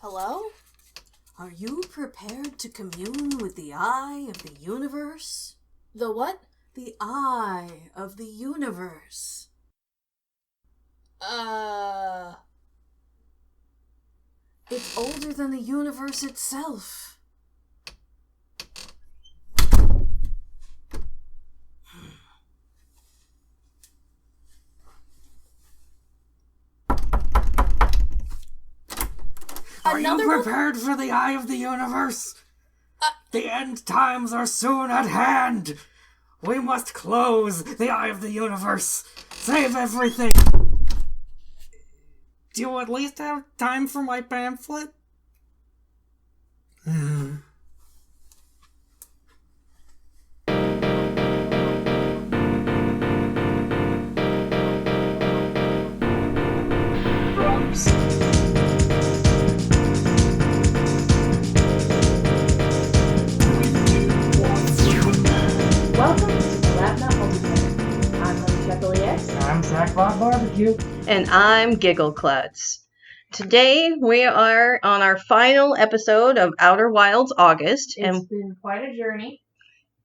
Hello? Are you prepared to commune with the eye of the universe? The what? The eye of the universe. It's older than the universe itself. Are you prepared for the eye of the universe? The end times are soon at hand. We must close the eye of the universe. Save everything. Do you at least have time for my pamphlet? Welcome to the Lab Not Multiplayer. I'm Honeyshuckleex. I'm Sackbot Barbecue. And I'm Giggleklutz. Today we are on our final episode of Outer Wilds August. It's been quite a journey.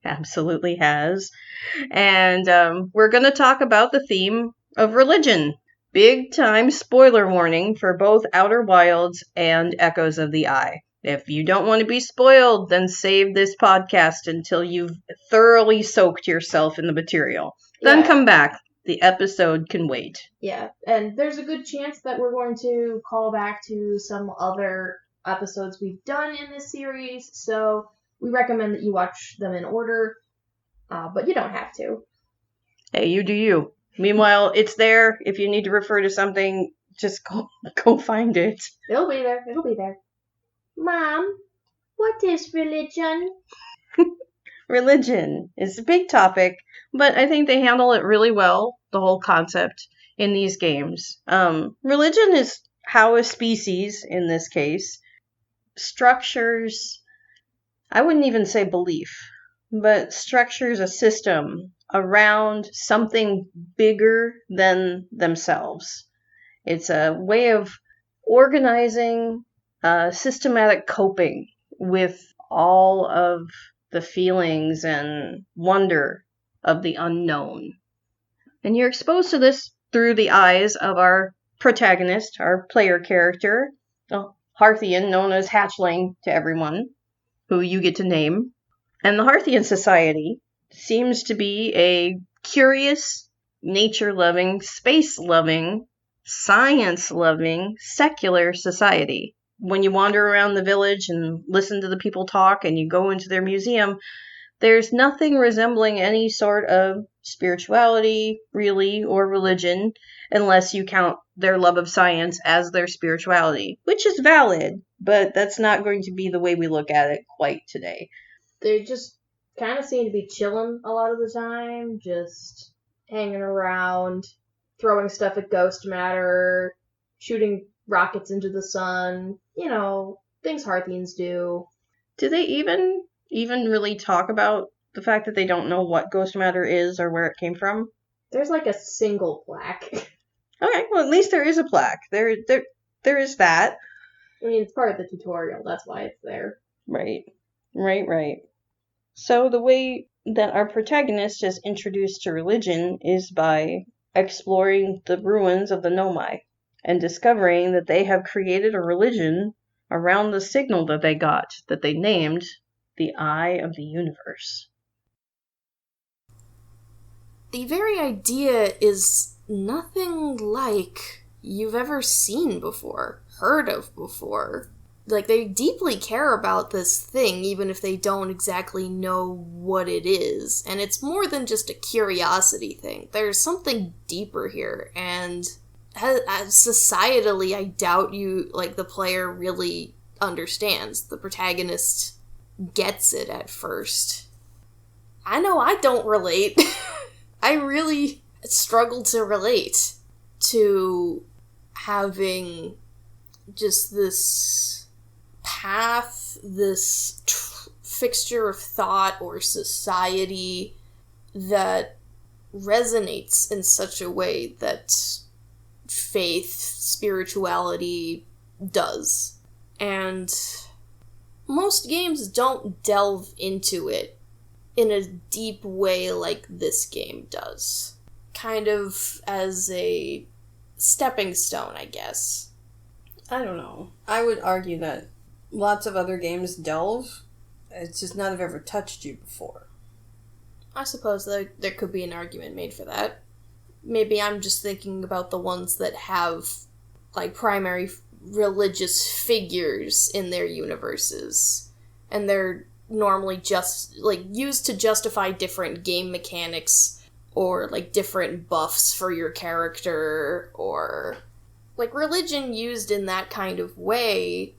Absolutely has. And we're going to talk about the theme of religion. Big time spoiler warning for both Outer Wilds and Echoes of the Eye. If you don't want to be spoiled, then save this podcast until you've thoroughly soaked yourself in the material. Then come back. The episode can wait. Yeah, and there's a good chance that we're going to call back to some other episodes we've done in this series, so we recommend that you watch them in order, but you don't have to. Hey, you do you. Meanwhile, it's there. If you need to refer to something, just go find it. It'll be there. It'll be there. Mom, what is religion? Religion is a big topic, but I think they handle it really well, the whole concept, in these games. Religion is how a species, in this case, structures, I wouldn't even say belief, but structures a system around something bigger than themselves. It's a way of organizing systematic coping with all of the feelings and wonder of the unknown. And you're exposed to this through the eyes of our protagonist, our player character, the Harthian, known as Hatchling to everyone, who you get to name. And the Harthian Society seems to be a curious, nature-loving, space-loving, science-loving, secular society. When you wander around the village and listen to the people talk and you go into their museum, there's nothing resembling any sort of spirituality, really, or religion, unless you count their love of science as their spirituality, which is valid, but that's not going to be the way we look at it quite today. They just kind of seem to be chilling a lot of the time, just hanging around, throwing stuff at ghost matter, shooting rockets into the sun, things Harthians do. Do they even really talk about the fact that they don't know what ghost matter is or where it came from? There's like a single plaque. Okay, well at least there is a plaque. There is that. I mean, it's part of the tutorial, that's why it's there. Right. So the way that our protagonist is introduced to religion is by exploring the ruins of the Nomai and discovering that they have created a religion around the signal that they got, that they named the Eye of the Universe. The very idea is nothing like you've ever seen before, heard of before. Like, they deeply care about this thing, even if they don't exactly know what it is. And it's more than just a curiosity thing. There's something deeper here, and societally, I doubt the player really understands. The protagonist gets it at first. I know I don't relate. I really struggle to relate to having just this path, this fixture of thought or society that resonates in such a way that faith, spirituality does. And most games don't delve into it in a deep way like this game does. Kind of as a stepping stone, I guess. I don't know. I would argue that lots of other games delve. It's just not have ever touched you before. I suppose there could be an argument made for that. Maybe I'm just thinking about the ones that have, like, primary religious figures in their universes. And they're normally just, like, used to justify different game mechanics or, like, different buffs for your character, or... Like, religion used in that kind of way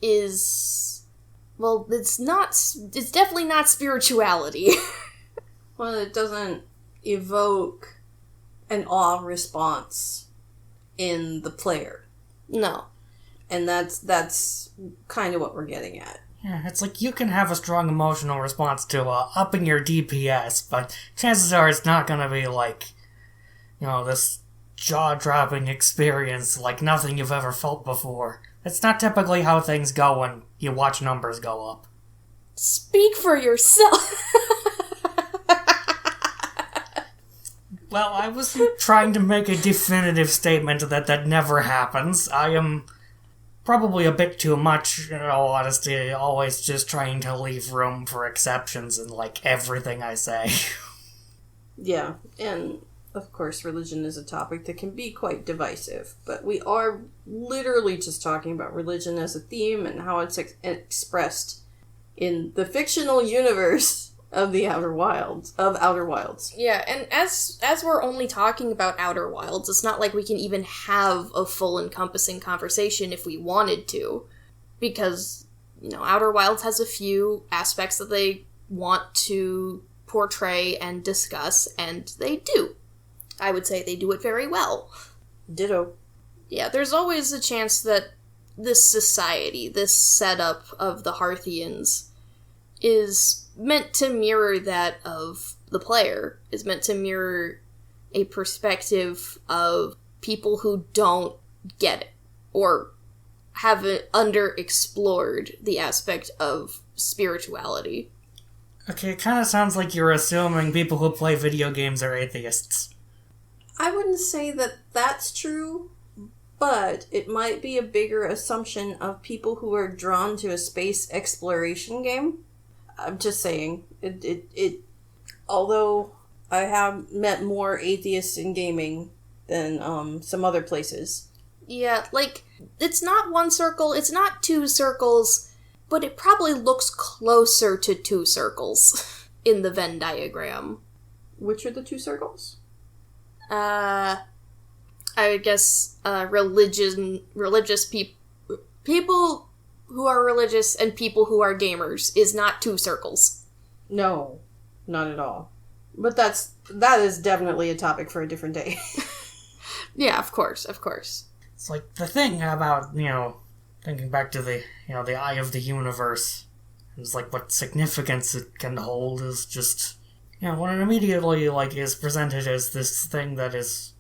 is... Well, it's definitely not spirituality. Well, it doesn't evoke an awe response in the player. No. And that's kind of what we're getting at. Yeah, it's like you can have a strong emotional response to upping your DPS, but chances are it's not gonna be like, this jaw-dropping experience like nothing you've ever felt before. It's not typically how things go when you watch numbers go up. Speak for yourself. Well, I wasn't trying to make a definitive statement that never happens. I am probably a bit too much, in all honesty, always just trying to leave room for exceptions in, like, everything I say. Yeah, and of course religion is a topic that can be quite divisive, but we are literally just talking about religion as a theme and how it's expressed in the fictional universe of the Outer Wilds. Yeah, and as we're only talking about Outer Wilds, it's not like we can even have a full encompassing conversation if we wanted to. Because, Outer Wilds has a few aspects that they want to portray and discuss, and they do. I would say they do it very well. Ditto. Yeah, there's always a chance that this society, this setup of the Hearthians, is meant to mirror that of the player, is meant to mirror a perspective of people who don't get it, or haven't underexplored the aspect of spirituality. Okay, it kind of sounds like you're assuming people who play video games are atheists. I wouldn't say that that's true, but it might be a bigger assumption of people who are drawn to a space exploration game. I'm just saying, it although I have met more atheists in gaming than some other places. Yeah, like, it's not one circle, it's not two circles, but it probably looks closer to two circles in the Venn diagram. Which are the two circles? I guess, religious people who are religious and people who are gamers is not two circles. No, not at all. But that is definitely a topic for a different day. Yeah, of course. It's like the thing about, thinking back to the eye of the universe, it's like what significance it can hold is just, when it immediately, is presented as this thing that is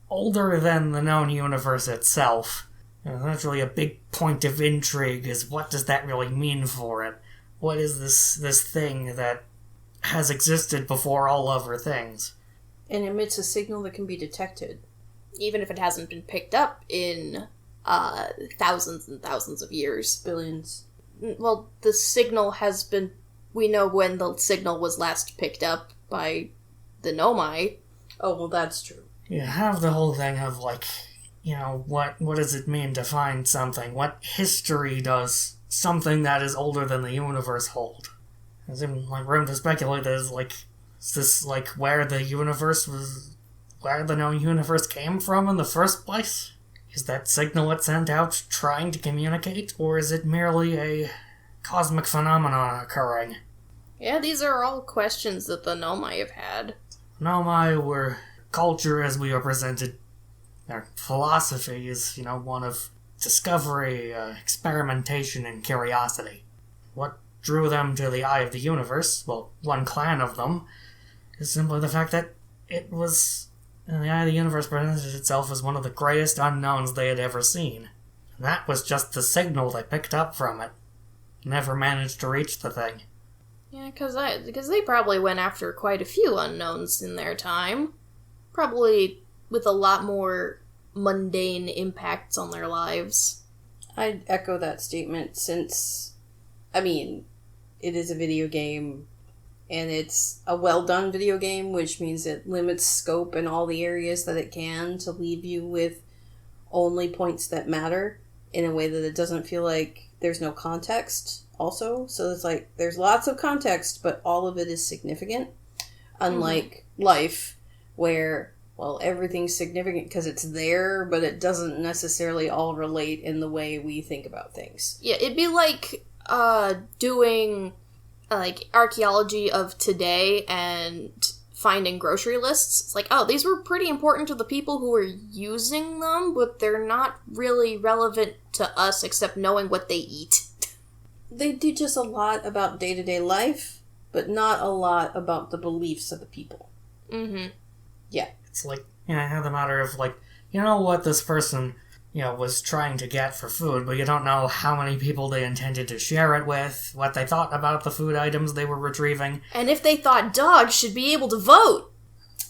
older than the known universe itself. That's really a big point of intrigue, is what does that really mean for it? What is this thing that has existed before all other things? And emits a signal that can be detected. Even if it hasn't been picked up in thousands and thousands of years. Billions. Well, the signal has been... We know when the signal was last picked up by the Nomai. Oh, well, that's true. You have the whole thing of, what does it mean to find something? What history does something that is older than the universe hold? There's even, room to speculate is this, where the known universe came from in the first place? Is that signal it sent out trying to communicate, or is it merely a cosmic phenomenon occurring? Yeah, these are all questions that the Nomai have had. Nomai were culture as we are presented. Their philosophy is, one of discovery, experimentation, and curiosity. What drew them to the eye of the universe, well, one clan of them, is simply the fact that it was And the Eye of the Universe presented itself as one of the greatest unknowns they had ever seen. And that was just the signal they picked up from it. Never managed to reach the thing. Yeah, because they probably went after quite a few unknowns in their time. Probably with a lot more mundane impacts on their lives. I'd echo that statement since, it is a video game, and it's a well-done video game, which means it limits scope in all the areas that it can to leave you with only points that matter in a way that it doesn't feel like there's no context also. So it's like, there's lots of context, but all of it is significant. Unlike life, where, well, everything's significant because it's there, but it doesn't necessarily all relate in the way we think about things. Yeah, it'd be like doing archaeology of today and finding grocery lists. It's like, oh, these were pretty important to the people who were using them, but they're not really relevant to us except knowing what they eat. They do just a lot about day-to-day life, but not a lot about the beliefs of the people. Mm-hmm. Yeah. It's like, the matter of, you know what this person, was trying to get for food, but you don't know how many people they intended to share it with, what they thought about the food items they were retrieving. And if they thought dogs should be able to vote.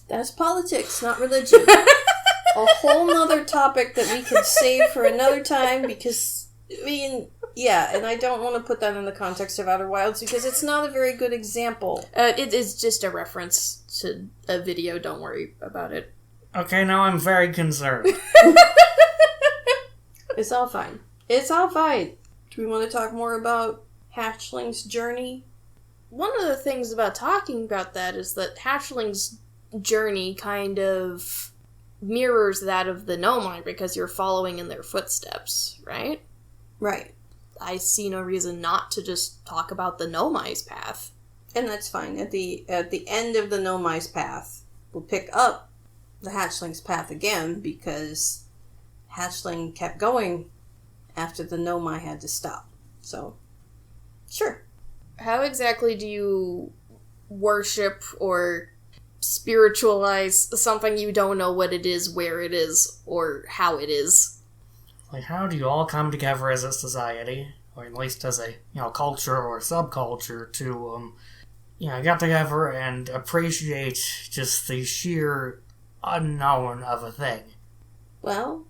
That's politics, not religion. A whole nother topic that we could save for another time because, and I don't want to put that in the context of Outer Wilds because it's not a very good example. It is just a reference to a video, don't worry about it. Okay, now I'm very concerned. It's all fine. It's all fine. Do we want to talk more about Hatchling's journey? One of the things about talking about that is that Hatchling's journey kind of mirrors that of the Nomai because you're following in their footsteps, right? Right. I see no reason not to just talk about the Nomai's path. And that's fine. At the end of the Nomai's path, we'll pick up the Hatchling's path again because Hatchling kept going after the Nomai had to stop. So, sure. How exactly do you worship or spiritualize something you don't know what it is, where it is, or how it is? Like, how do you all come together as a society, or at least as a, culture or subculture to, get together and appreciate just the sheer unknown of a thing? Well,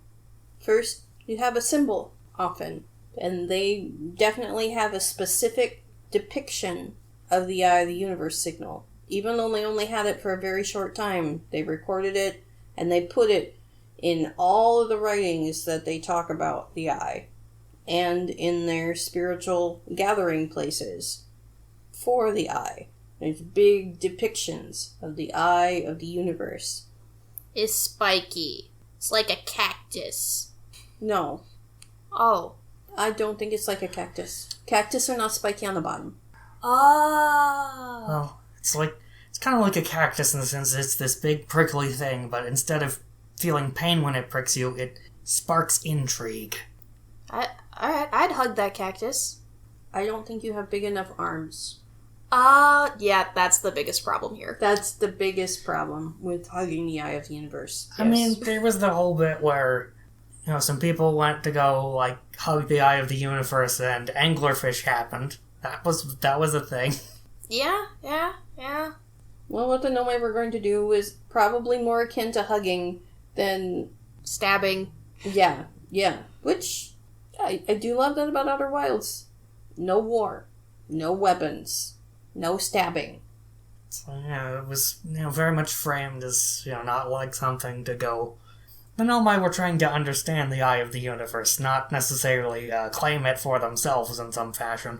first, you have a symbol, often, and they definitely have a specific depiction of the Eye of the Universe signal. Even though they only had it for a very short time, they recorded it, and they put it in all of the writings that they talk about the Eye, and in their spiritual gathering places for the Eye. There's big depictions of the Eye of the Universe. It's spiky. It's like a cactus. No. Oh. I don't think it's like a cactus. Cactus are not spiky on the bottom. Oh. Well, it's kind of like a cactus in the sense that it's this big prickly thing, but instead of feeling pain when it pricks you, it sparks intrigue. Alright, I'd hug that cactus. I don't think you have big enough arms. Yeah, that's the biggest problem here. That's the biggest problem with hugging the Eye of the Universe. Yes. I mean, there was the whole bit where, some people went to go, hug the Eye of the Universe and anglerfish happened. That was a thing. Yeah. Well, what the Nomai were going to do is probably more akin to hugging than stabbing. Yeah. Which, I do love that about Outer Wilds. No war. No weapons. No stabbing. So, it was, very much framed as, not like something to go... The Nomai were trying to understand the Eye of the Universe, not necessarily claim it for themselves in some fashion.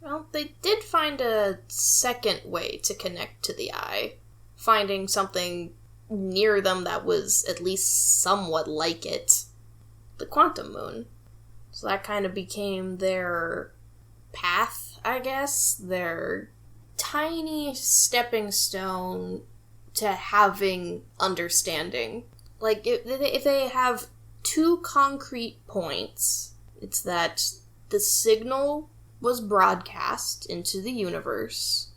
Well, they did find a second way to connect to the Eye, finding something near them that was at least somewhat like it. The Quantum Moon. So that kind of became their path, I guess. Their tiny stepping stone to having understanding. Like, if they have two concrete points, it's that the signal was broadcast into the universe,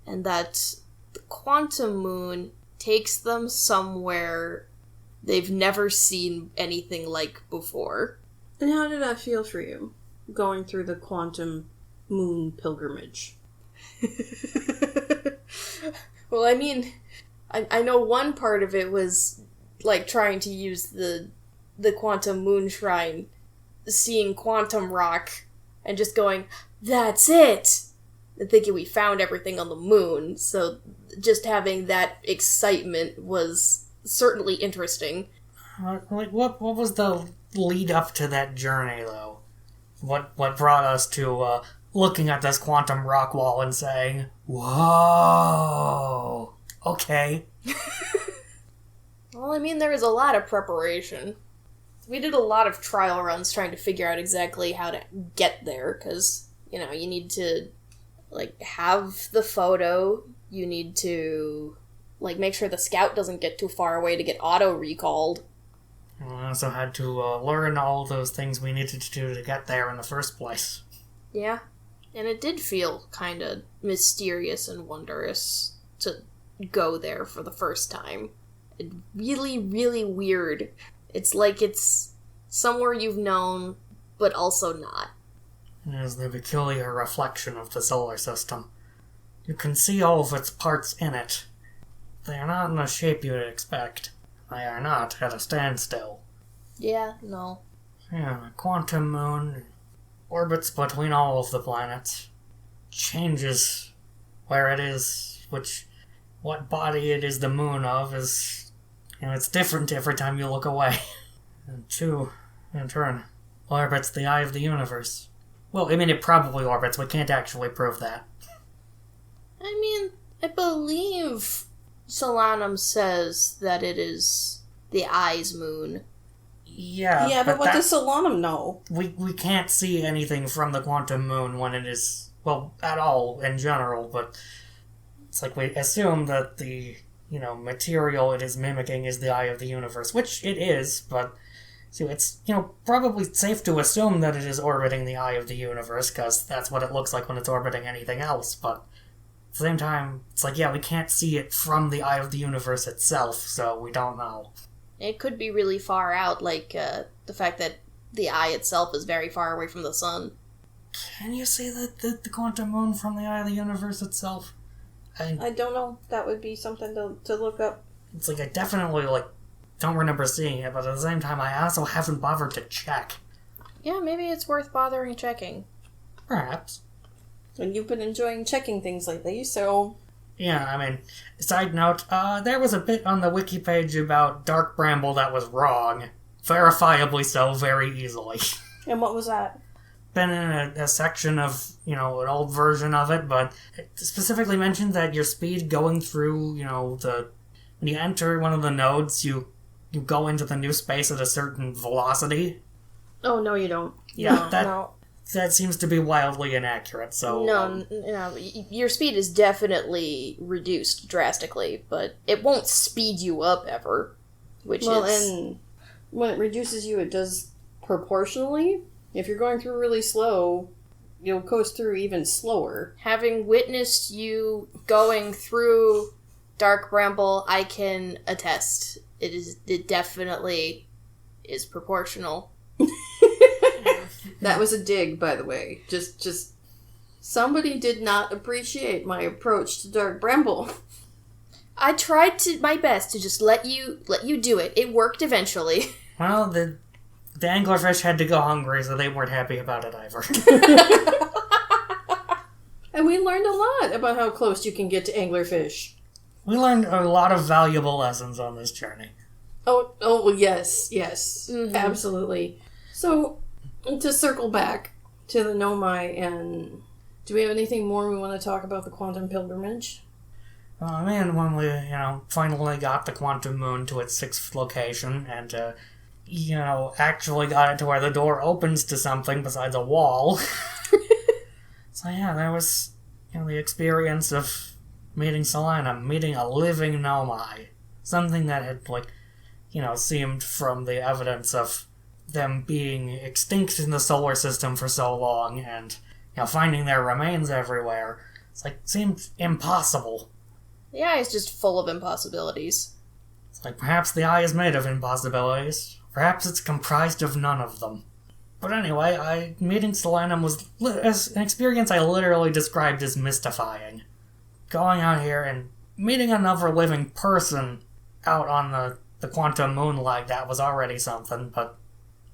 and that the Quantum Moon takes them somewhere they've never seen anything like before. And how did that feel for you, going through the quantum moon pilgrimage? Well, I mean, I know one part of it was, like, trying to use the quantum moon shrine, seeing quantum rock, and just going, that's it! And thinking we found everything on the moon, so just having that excitement was certainly interesting. Like, what was the lead up to that journey, though? What brought us to looking at this quantum rock wall and saying, whoa, okay. Well, I mean, there was a lot of preparation. We did a lot of trial runs trying to figure out exactly how to get there, because, you know, you need to, like, have the photo, you need to, like, make sure the scout doesn't get too far away to get auto-recalled. We also had to learn all those things we needed to do to get there in the first place. Yeah. And it did feel kind of mysterious and wondrous to go there for the first time. It really, really weird. It's like it's somewhere you've known, but also not. It is the peculiar reflection of the solar system. You can see all of its parts in it. They are not in the shape you'd expect. They are not at a standstill. Yeah, no. Yeah, the quantum moon orbits between all of the planets. Changes where it is, what body it is the moon of is, it's different every time you look away. And 2, in turn, orbits the eye of the universe. Well, I mean, it probably orbits, we can't actually prove that. I mean, I believe Solanum says that it is the eye's moon. Yeah, but what does Solanum know? We can't see anything from the quantum moon when it is, well, at all in general, but it's like we assume that the, material it is mimicking is the eye of the universe, which it is, but so it's, probably safe to assume that it is orbiting the eye of the universe, because that's what it looks like when it's orbiting anything else, but at the same time, it's like, yeah, we can't see it from the eye of the universe itself, so we don't know. It could be really far out, like the fact that the eye itself is very far away from the sun. Can you see the quantum moon from the eye of the universe itself? I don't know. That would be something to look up. It's like I definitely, don't remember seeing it, but at the same time, I also haven't bothered to check. Yeah, maybe it's worth bothering checking. Perhaps. And you've been enjoying checking things lately, so... Yeah, I mean, side note, there was a bit on the wiki page about Dark Bramble that was wrong. Verifiably so, very easily. And what was that? Been in a section of, an old version of it, but it specifically mentioned that your speed going through, when you enter one of the nodes, you go into the new space at a certain velocity. Oh, no, you don't. Yeah, No. That seems to be wildly inaccurate, so... No, your speed is definitely reduced drastically, but it won't speed you up ever, and when it reduces you, it does proportionally. If you're going through really slow, you'll coast through even slower. Having witnessed you going through Dark Bramble, I can attest. It definitely is proportional. That was a dig, by the way. Just somebody did not appreciate my approach to Dark Bramble. I tried my best to just let you do it. It worked eventually. Well, the anglerfish had to go hungry, so they weren't happy about it either. And we learned a lot about how close you can get to anglerfish. We learned a lot of valuable lessons on this journey. Oh, yes, Mm-hmm. Absolutely. So, to circle back to the Nomai, and do we have anything more we want to talk about the quantum pilgrimage? And when we, finally got the quantum moon to its 6th location, and, actually got it to where the door opens to something besides a wall. So yeah, there was, the experience of meeting Solanum, meeting a living Nomai. Something that had, seemed from the evidence of them being extinct in the solar system for so long, and, finding their remains everywhere. It's seemed impossible. The eye is just full of impossibilities. It's like perhaps the eye is made of impossibilities. Perhaps it's comprised of none of them. But anyway, meeting Solanum was an experience I literally described as mystifying. Going out here and meeting another living person out on the quantum moon like that was already something, but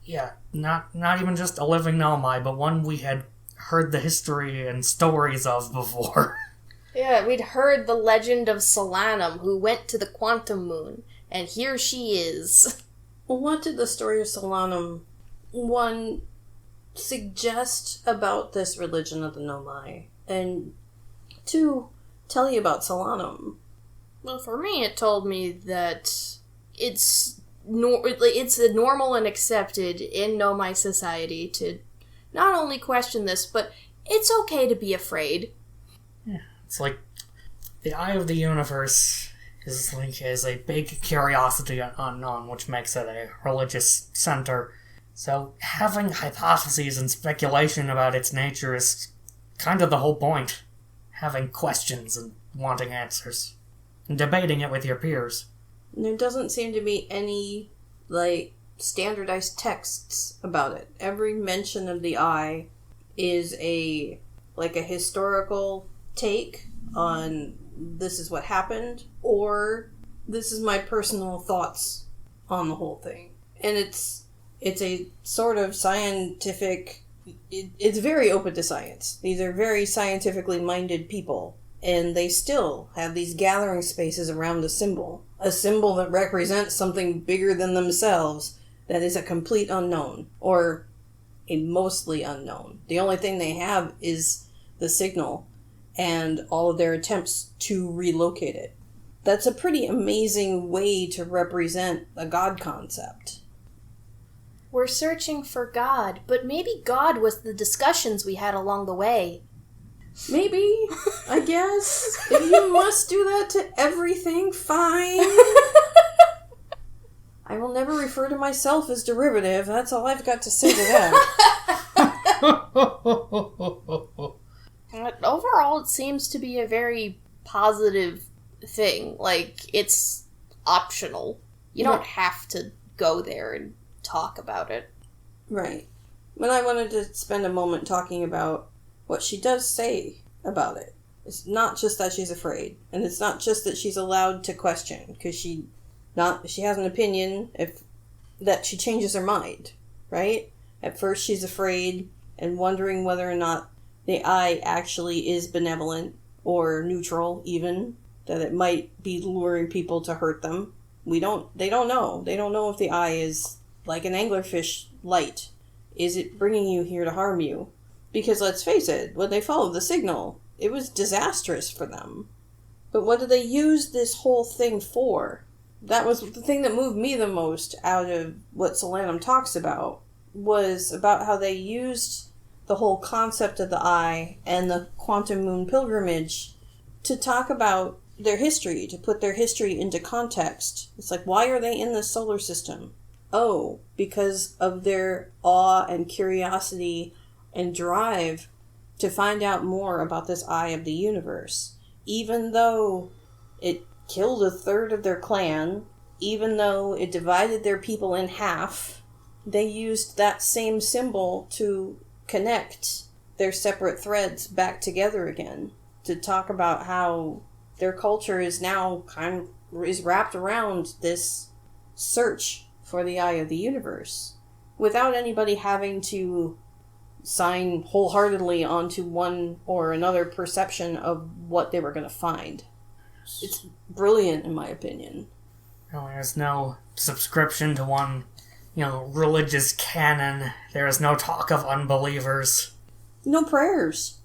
yeah, not even just a living nomai, but one we had heard the history and stories of before. Yeah, we'd heard the legend of Solanum, who went to the quantum moon, and here she is. Well, what did the story of Solanum, one, suggest about this religion of the Nomai? And two, tell you about Solanum? Well, for me, it told me that it's normal and accepted in Nomai society to not only question this, but it's okay to be afraid. Yeah, it's like the eye of the universe is a big curiosity and unknown, which makes it a religious center. So having hypotheses and speculation about its nature is kind of the whole point. Having questions and wanting answers. And debating it with your peers. There doesn't seem to be any, standardized texts about it. Every mention of the eye is a historical take on this is what happened, or this is my personal thoughts on the whole thing. And it's a sort of scientific... It's very open to science. These are very scientifically minded people. And they still have these gathering spaces around a symbol that represents something bigger than themselves that is a complete unknown, or a mostly unknown. The only thing they have is the signal and all of their attempts to relocate it. That's a pretty amazing way to represent a God concept. We're searching for God, but maybe God was the discussions we had along the way. Maybe, I guess. If you must do that to everything, fine. I will never refer to myself as derivative. That's all I've got to say to that. Overall, it seems to be a very positive thing. It's optional. You don't have to go there and talk about it. Right. But I wanted to spend a moment talking about what she does say about it. It's not just that she's afraid, and it's not just that she's allowed to question, because she has an opinion that she changes her mind, right? At first she's afraid and wondering whether or not the eye actually is benevolent or neutral, even that it might be luring people to hurt them. They don't know. They don't know if the eye is like an anglerfish light. Is it bringing you here to harm you? Because let's face it, when they followed the signal, it was disastrous for them. But what did they use this whole thing for? That was the thing that moved me the most out of what Solanum talks about, was about how they used the whole concept of the eye and the quantum moon pilgrimage to talk about their history, to put their history into context. It's like, why are they in the solar system? Oh, because of their awe and curiosity and drive to find out more about this eye of the universe. Even though it killed a third of their clan, even though it divided their people in half, they used that same symbol to connect their separate threads back together again, to talk about how their culture is now is wrapped around this search for the eye of the universe, without anybody having to sign wholeheartedly onto one or another perception of what they were going to find. It's brilliant, in my opinion. Well, there's no subscription to one, religious canon. There is no talk of unbelievers. No prayers.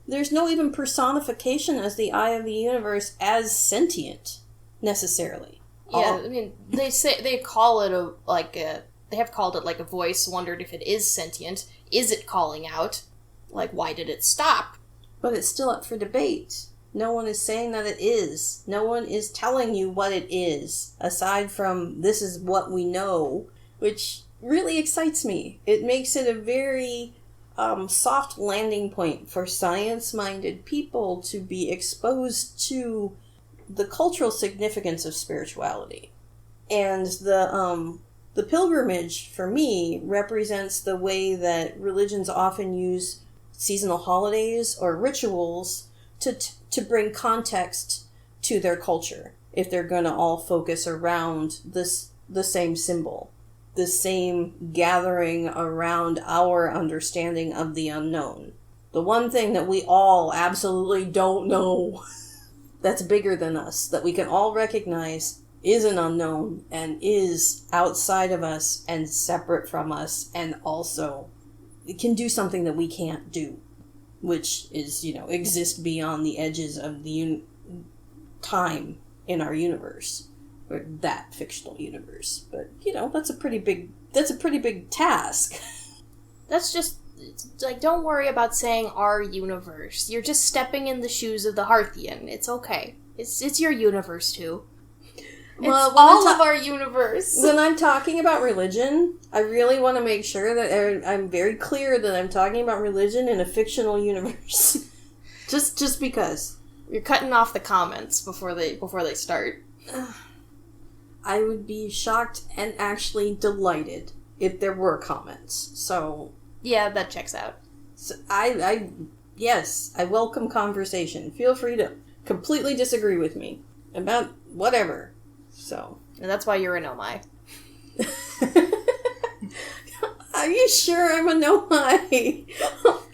There's no even personification as the eye of the universe as sentient, necessarily. Yeah, I mean, they call it they have called it like a voice, wondered if it is sentient. Is it calling out? Why did it stop? But it's still up for debate. No one is saying that it is. No one is telling you what it is, aside from this is what we know, which really excites me. It makes it a very soft landing point for science-minded people to be exposed to the cultural significance of spirituality. And the pilgrimage, for me, represents the way that religions often use seasonal holidays or rituals to bring context to their culture, if they're going to all focus around the same symbol, the same gathering around our understanding of the unknown. The one thing that we all absolutely don't know that's bigger than us, that we can all recognize is an unknown and is outside of us and separate from us, and also it can do something that we can't do, which is, exist beyond the edges of the time in our universe, or that fictional universe. But that's a pretty big task. That's just, like, don't worry about saying our universe. You're just stepping in the shoes of the Hearthian. It's okay. It's your universe too. Well, it's all of our universe. When I'm talking about religion, I really want to make sure that I'm very clear that I'm talking about religion in a fictional universe. just because. You're cutting off the comments before they start. I would be shocked and actually delighted if there were comments. So yeah, that checks out. So yes, I welcome conversation. Feel free to completely disagree with me about whatever. So. And that's why you're a Nomai. Are you sure I'm a Nomai?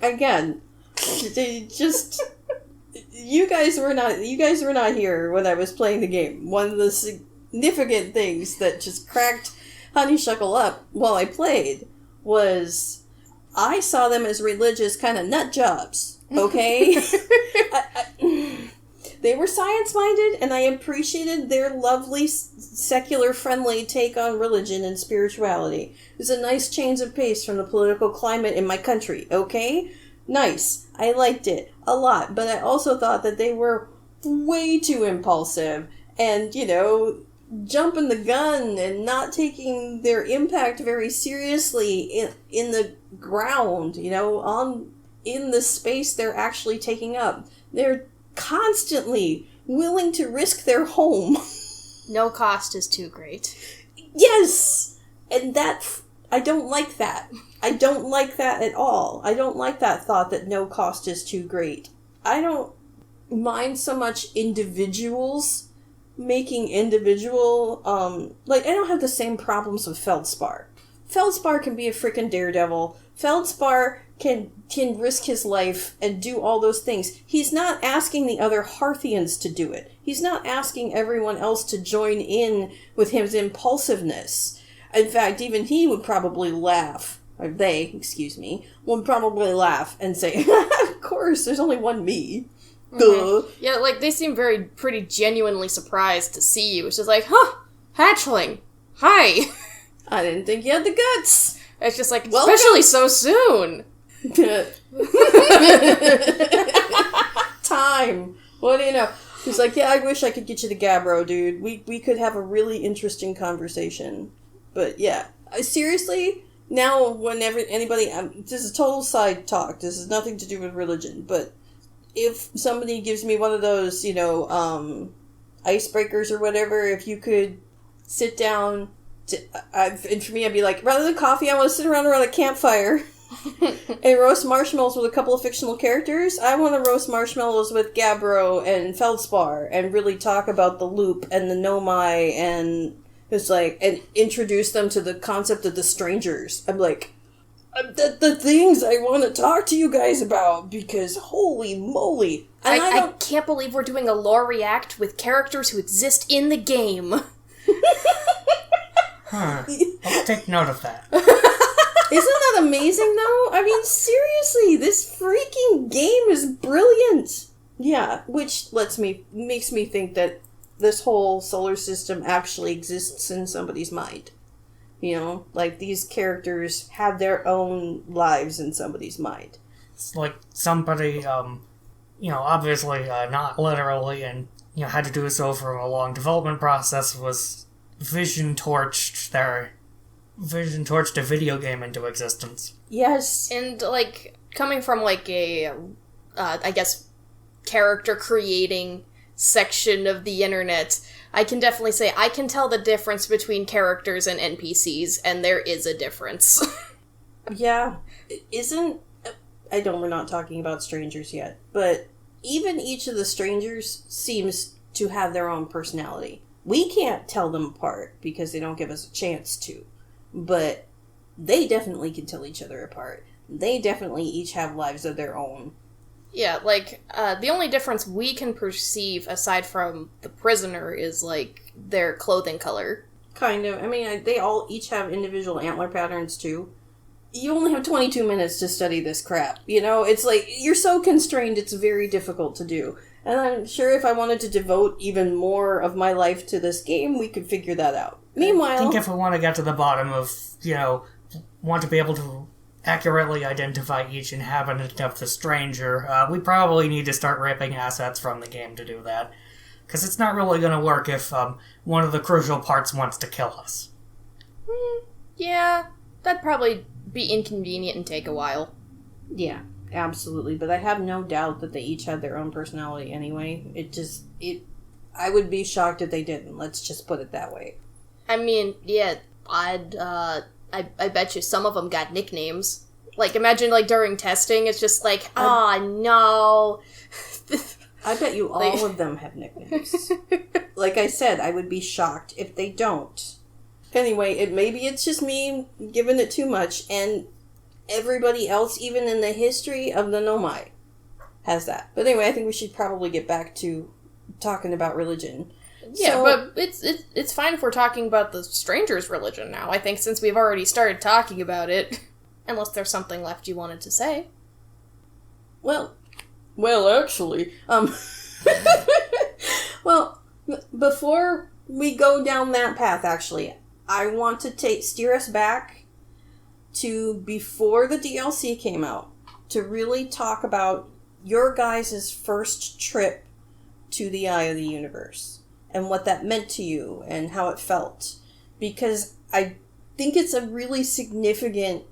Again, just you guys were not here when I was playing the game. One of the significant things that just cracked Honeyshuckle up while I played was I saw them as religious kind of nut jobs. Okay. They were science-minded, and I appreciated their lovely, secular-friendly take on religion and spirituality. It was a nice change of pace from the political climate in my country, okay? Nice. I liked it a lot, but I also thought that they were way too impulsive and, jumping the gun and not taking their impact very seriously in the ground, in the space they're actually taking up. They're constantly willing to risk their home. No cost is too great. Yes! And I don't like that. I don't like that at all. I don't like that thought that no cost is too great. I don't mind so much individuals making individual, I don't have the same problems with Feldspar. Feldspar can be a freaking daredevil. Feldspar can risk his life and do all those things. He's not asking the other Hearthians to do it. He's not asking everyone else to join in with his impulsiveness. In fact, even he would probably laugh. Or they, would probably laugh and say, of course, there's only one me. Mm-hmm. Yeah, they seem pretty genuinely surprised to see you. It's just like, hatchling, hi. I didn't think you had the guts. It's just like, welcome. Especially so soon. Time. What do you know? He's like, yeah, I wish I could get you to Gabbro, dude. We could have a really interesting conversation. But yeah, seriously, now whenever anybody, this is total side talk. This is nothing to do with religion. But if somebody gives me one of those, icebreakers or whatever, if you could sit down, and for me, I'd be like, rather than coffee, I want to sit around a campfire. And roast marshmallows with a couple of fictional characters. I want to roast marshmallows with Gabbro and Feldspar and really talk about the loop and the Nomai and and introduce them to the concept of the strangers. I'm like, the things I want to talk to you guys about, because holy moly. And I can't believe we're doing a lore react with characters who exist in the game. I'll take note of that. Isn't that amazing, though? I mean, seriously, this freaking game is brilliant. Yeah, which makes me think that this whole solar system actually exists in somebody's mind. These characters have their own lives in somebody's mind. It's like somebody, obviously not literally, and had to do so over a long development process, was vision torched a video game into existence. Yes. And, coming from, a, I guess, character creating section of the internet, I can definitely say I can tell the difference between characters and NPCs, and there is a difference. Yeah. We're not talking about strangers yet, but even each of the strangers seems to have their own personality. We can't tell them apart because they don't give us a chance to, but they definitely can tell each other apart. They definitely each have lives of their own. Yeah, like, the only difference we can perceive, aside from the prisoner, is, like, their clothing color. Kind of. I mean, they all each have individual antler patterns, too. You only have 22 minutes to study this crap, you know? It's like, you're so constrained, it's very difficult to do. And I'm sure if I wanted to devote even more of my life to this game, we could figure that out. Meanwhile... I think if we want to get to the bottom of, want to be able to accurately identify each inhabitant of the stranger, we probably need to start ripping assets from the game to do that. Because it's not really going to work if one of the crucial parts wants to kill us. Yeah, that'd probably be inconvenient and take a while. Yeah, absolutely. But I have no doubt that they each had their own personality anyway. I would be shocked if they didn't. Let's just put it that way. I mean, yeah, I bet you some of them got nicknames. Like, imagine, like, during testing, it's just like, no. I bet you all of them have nicknames. Like I said, I would be shocked if they don't. Anyway, maybe it's just me giving it too much, and everybody else, even in the history of the Nomai, has that. But anyway, I think we should probably get back to talking about religion. Yeah, but it's fine if we're talking about the stranger's religion now. I think since we've already started talking about it, unless there's something left you wanted to say. Well, actually, well, before we go down that path, actually, I want to steer us back to before the DLC came out to really talk about your guys' first trip to the Eye of the Universe and what that meant to you and how it felt. Because I think it's a really significant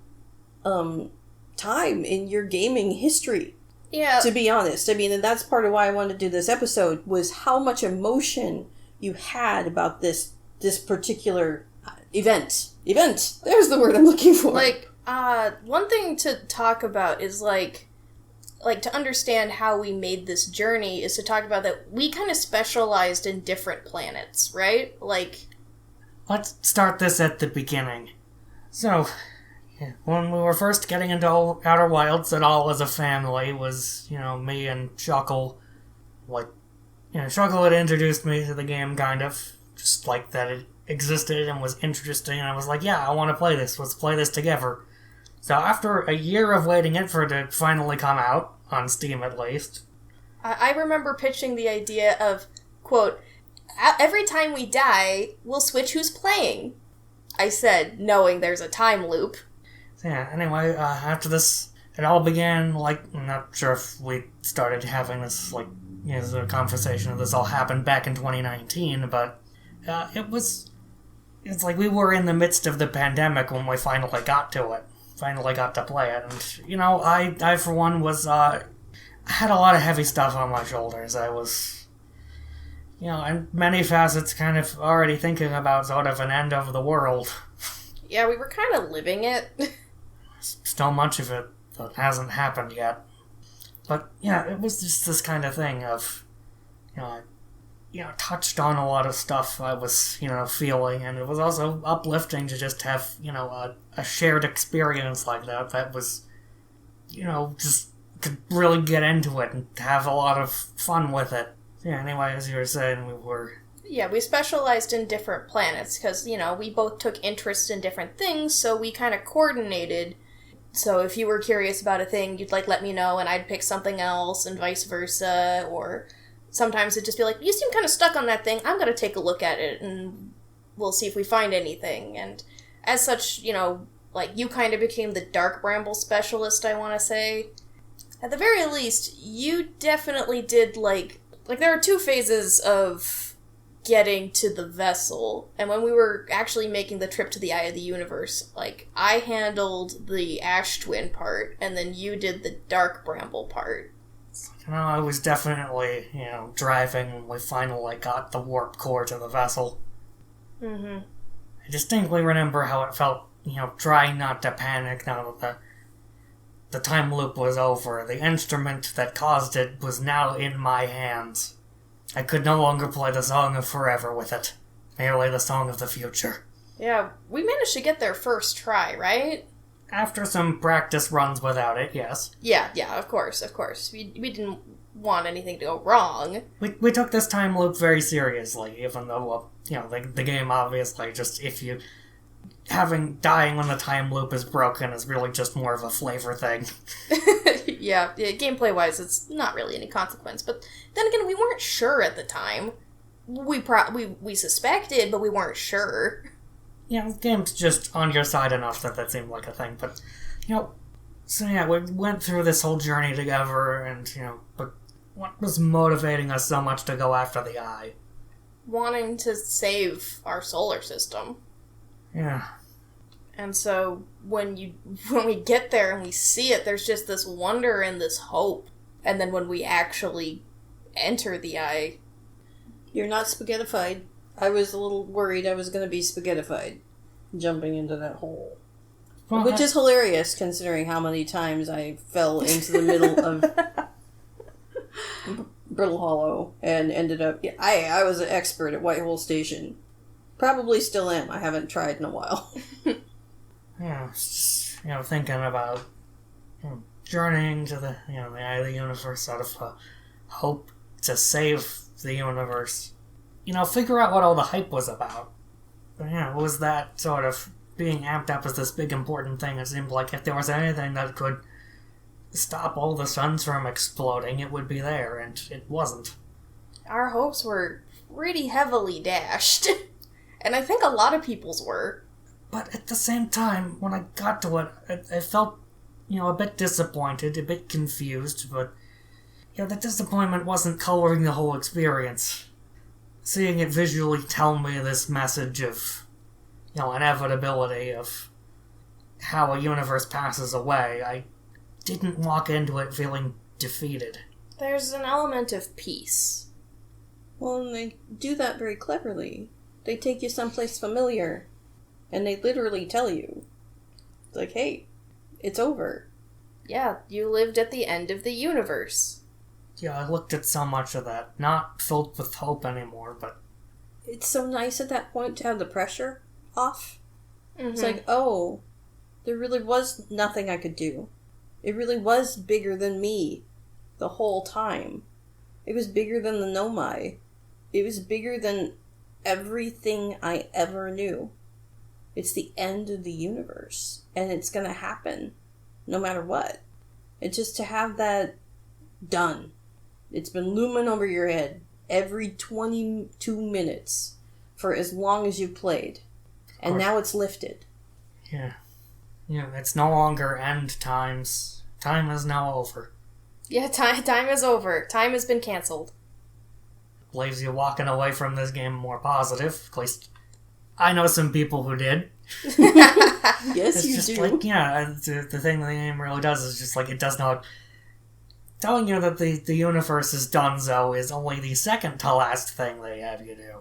time in your gaming history. Yeah. To be honest. I mean, and that's part of why I wanted to do this episode, was how much emotion you had about this particular event. There's the word I'm looking for. Like, one thing to talk about is, like, to understand how we made this journey is to talk about that we kind of specialized in different planets, right? Like... Let's start this at the beginning. So, when we were first getting into Outer Wilds at all as a family was, me and Shuckle. Like, Shuckle had introduced me to the game, kind of. Just like that it existed and was interesting, and I was like, yeah, I want to play this. Let's play this together. So after a year of waiting for it to finally come out, on Steam at least. I remember pitching the idea of, quote, every time we die, we'll switch who's playing. I said, knowing there's a time loop. So yeah, anyway, after this, it all began, like, I'm not sure if we started having this, like, the conversation of this all happened back in 2019, but it's like we were in the midst of the pandemic when we finally got to it. Finally got to play it, and, I for one was, I had a lot of heavy stuff on my shoulders. I was, in many facets kind of already thinking about sort of an end of the world. Yeah, we were kind of living it. Still much of it that hasn't happened yet. But, yeah, it was just this kind of thing of, touched on a lot of stuff I was, feeling, and it was also uplifting to just have, a shared experience like that was, just could really get into it and have a lot of fun with it. Yeah, anyway, as you were saying, we specialized in different planets, because, we both took interest in different things, so we kind of coordinated. So if you were curious about a thing, you'd, let me know, and I'd pick something else, and vice versa, or... Sometimes it'd just be like, you seem kind of stuck on that thing, I'm gonna take a look at it, and we'll see if we find anything. And as such, you kind of became the Dark Bramble specialist, I want to say. At the very least, you definitely did, there are two phases of getting to the vessel, and when we were actually making the trip to the Eye of the Universe, I handled the Ash Twin part, and then you did the Dark Bramble part. I was definitely, driving when we finally got the warp core to the vessel. Mm-hmm. I distinctly remember how it felt, trying not to panic now that the time loop was over. The instrument that caused it was now in my hands. I could no longer play the Song of Forever with it, merely the Song of the Future. Yeah, we managed to get there first try, right? After some practice runs without it, yes. Yeah, of course. We didn't want anything to go wrong. We took this time loop very seriously, even though, the game obviously just, if you... dying when the time loop is broken is really just more of a flavor thing. yeah, gameplay-wise, it's not really any consequence. But then again, we weren't sure at the time. We suspected, but we weren't sure. The game's just on your side enough that seemed like a thing. But, so yeah, we went through this whole journey together, and, but what was motivating us so much to go after the Eye? Wanting to save our solar system. Yeah. And so when we get there and we see it, there's just this wonder and this hope. And then when we actually enter the Eye... You're not spaghettified. I was a little worried I was going to be spaghettified jumping into that hole. Well, Which is hilarious considering how many times I fell into the middle of Brittle Hollow and ended up... I was an expert at Whitehole Station. Probably still am. I haven't tried in a while. Yeah, just, thinking about journeying to the, the Eye of the Universe out of hope to save the universe. Figure out what all the hype was about. But, was that sort of being amped up as this big important thing? It seemed like if there was anything that could stop all the suns from exploding, it would be there, and it wasn't. Our hopes were pretty heavily dashed. And I think a lot of people's were. But at the same time, when I got to it, I felt, a bit disappointed, a bit confused, but, the disappointment wasn't coloring the whole experience. Seeing it visually tell me this message of, inevitability of how a universe passes away, I didn't walk into it feeling defeated. There's an element of peace. Well, and they do that very cleverly. They take you someplace familiar, and they literally tell you, like, hey, it's over. Yeah, you lived at the end of the universe. Yeah, I looked at so much of that, not filled with hope anymore, but... It's so nice at that point to have the pressure off. Mm-hmm. It's like, oh, there really was nothing I could do. It really was bigger than me the whole time. It was bigger than the Nomai. It was bigger than everything I ever knew. It's the end of the universe, and it's gonna happen no matter what. And just to have that done. It's been looming over your head every 22 minutes for as long as you played. And now it's lifted. Yeah. It's no longer end times. Time is now over. Yeah, time is over. Time has been cancelled. Leaves you walking away from this game more positive. At least I know some people who did. Yes, it's you just do. Like, the thing the game really does is just like, it does not... Telling you that the universe is donezo is only the second to last thing they have you do.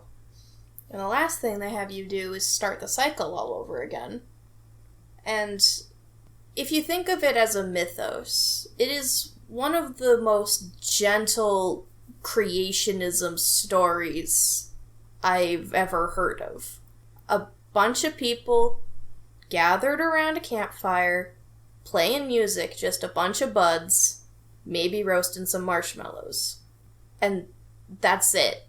And the last thing they have you do is start the cycle all over again. And if you think of it as a mythos, it is one of the most gentle creationism stories I've ever heard of. A bunch of people gathered around a campfire, playing music, just a bunch of buds, maybe roasting some marshmallows. And that's it.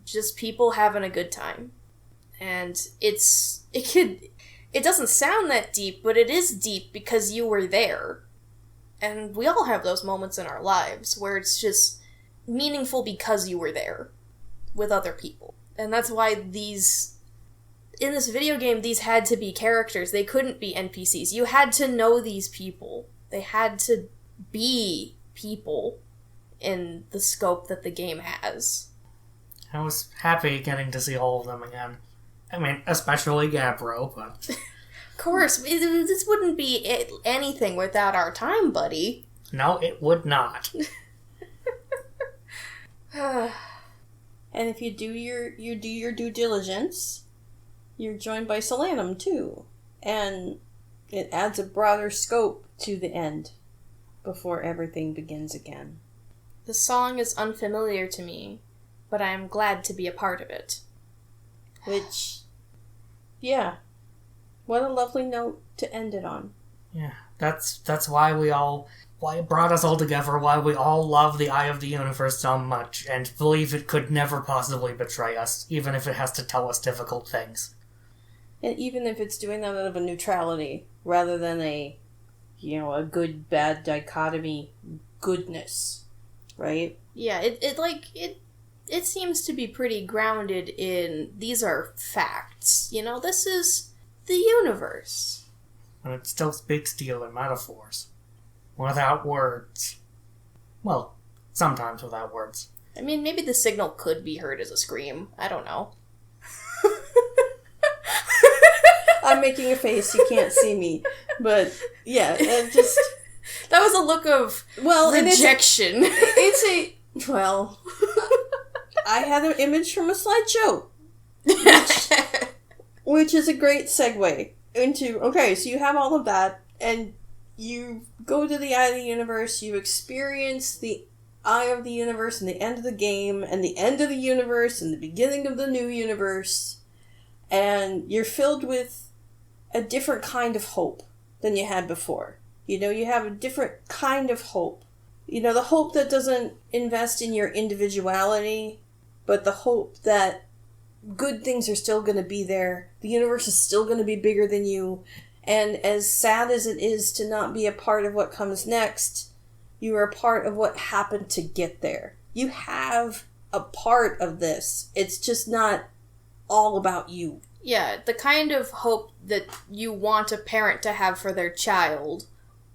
Just people having a good time. And it doesn't sound that deep, but it is deep because you were there. And we all have those moments in our lives where it's just meaningful because you were there with other people. And that's why in this video game, these had to be characters. They couldn't be NPCs. You had to know these people. They had to be people in the scope that the game has. I was happy getting to see all of them again. I mean, especially Gabbro, but... Of course, this wouldn't be anything without our time buddy. No, it would not. And if you do your due diligence, you're joined by Solanum too. And it adds a broader scope to the end before everything begins again. The song is unfamiliar to me, but I am glad to be a part of it. Which, yeah, what a lovely note to end it on. Yeah, that's why it brought us all together, why we all love the Eye of the Universe so much, and believe it could never possibly betray us, even if it has to tell us difficult things. And even if it's doing that out of a neutrality, rather than a good-bad dichotomy goodness, right? Yeah, it seems to be pretty grounded in, these are facts. This is the universe. And it still speaks to you in metaphors. Without words. Well, sometimes without words. I mean, maybe the signal could be heard as a scream. I don't know. I'm making a face, you can't see me. But, yeah, it just... That was a look of rejection. I had an image from a slideshow. Which is a great segue into, okay, so you have all of that, and you go to the Eye of the Universe, you experience the Eye of the Universe and the end of the game, and the end of the universe, and the beginning of the new universe, and you're filled with a different kind of hope than you had before. You have a different kind of hope. The hope that doesn't invest in your individuality, but the hope that good things are still going to be there. The universe is still going to be bigger than you. And as sad as it is to not be a part of what comes next, you are a part of what happened to get there. You have a part of this. It's just not all about you. Yeah, the kind of hope that you want a parent to have for their child,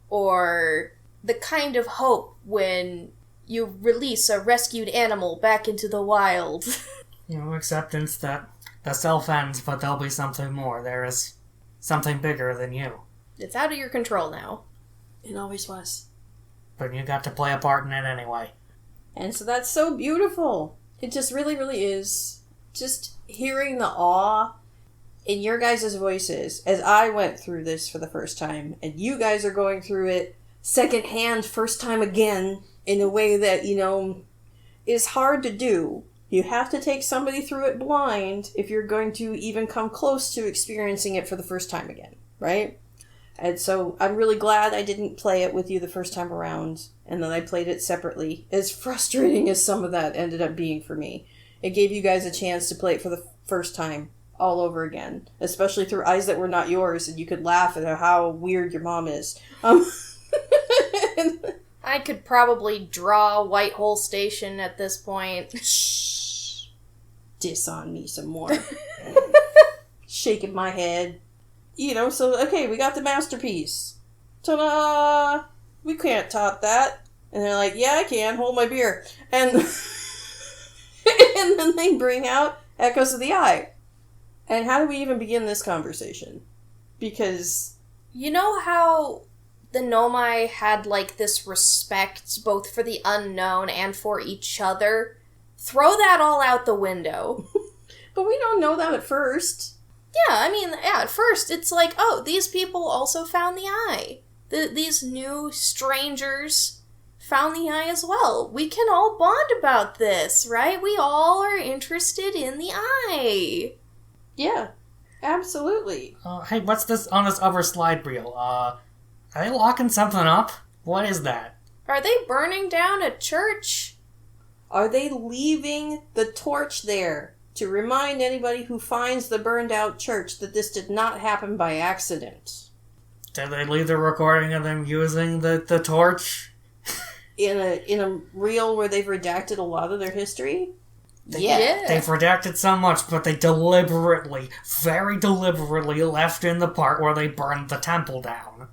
or the kind of hope when you release a rescued animal back into the wild. Acceptance that the self ends, but there'll be something more. There is something bigger than you. It's out of your control now. It always was. But you got to play a part in it anyway. And so that's so beautiful. It just really, really is. Just hearing the awe in your guys' voices as I went through this for the first time, and you guys are going through it secondhand, first time again, in a way that, is hard to do. You have to take somebody through it blind if you're going to even come close to experiencing it for the first time again, right? And so I'm really glad I didn't play it with you the first time around, and that I played it separately. As frustrating as some of that ended up being for me, it gave you guys a chance to play it for the first time all over again, especially through eyes that were not yours, and you could laugh at how weird your mom is. I could probably draw White Hole Station at this point. Shh. Diss on me some more. Shaking my head. So, okay, we got the masterpiece. Ta-da! We can't top that. And they're like, yeah, I can. Hold my beer. And, and then they bring out Echoes of the Eye. And how do we even begin this conversation? Because... You know how the Nomai had, this respect both for the unknown and for each other? Throw that all out the window. But we don't know that at first. Yeah, at first it's like, oh, these people also found the eye. These new strangers found the eye as well. We can all bond about this, right? We all are interested in the eye. Yeah, absolutely. Hey, what's this on this other slide reel? Are they locking something up? What is that? Are they burning down a church? Are they leaving the torch there to remind anybody who finds the burned out church that this did not happen by accident? Did they leave the recording of them using the torch? In a reel where they've redacted a lot of their history? Yeah. They've redacted so much, but they deliberately, very deliberately left in the part where they burned the temple down.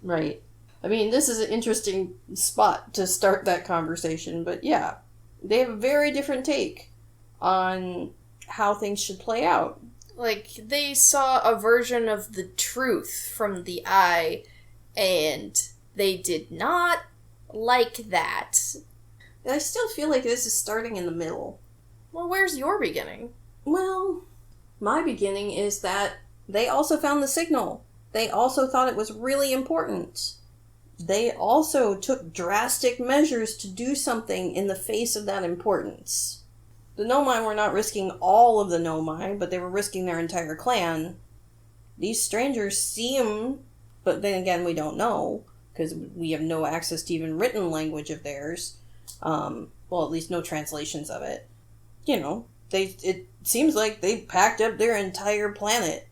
Right. This is an interesting spot to start that conversation, but yeah. They have a very different take on how things should play out. They saw a version of the truth from the eye, and they did not like that. I still feel like this is starting in the middle. Well, where's your beginning? Well, my beginning is that they also found the signal. They also thought it was really important. They also took drastic measures to do something in the face of that importance. The Nomai were not risking all of the Nomai, but they were risking their entire clan. These strangers see them, but then again, we don't know, because we have no access to even written language of theirs. Well, at least no translations of it. You know, it seems like they packed up their entire planet,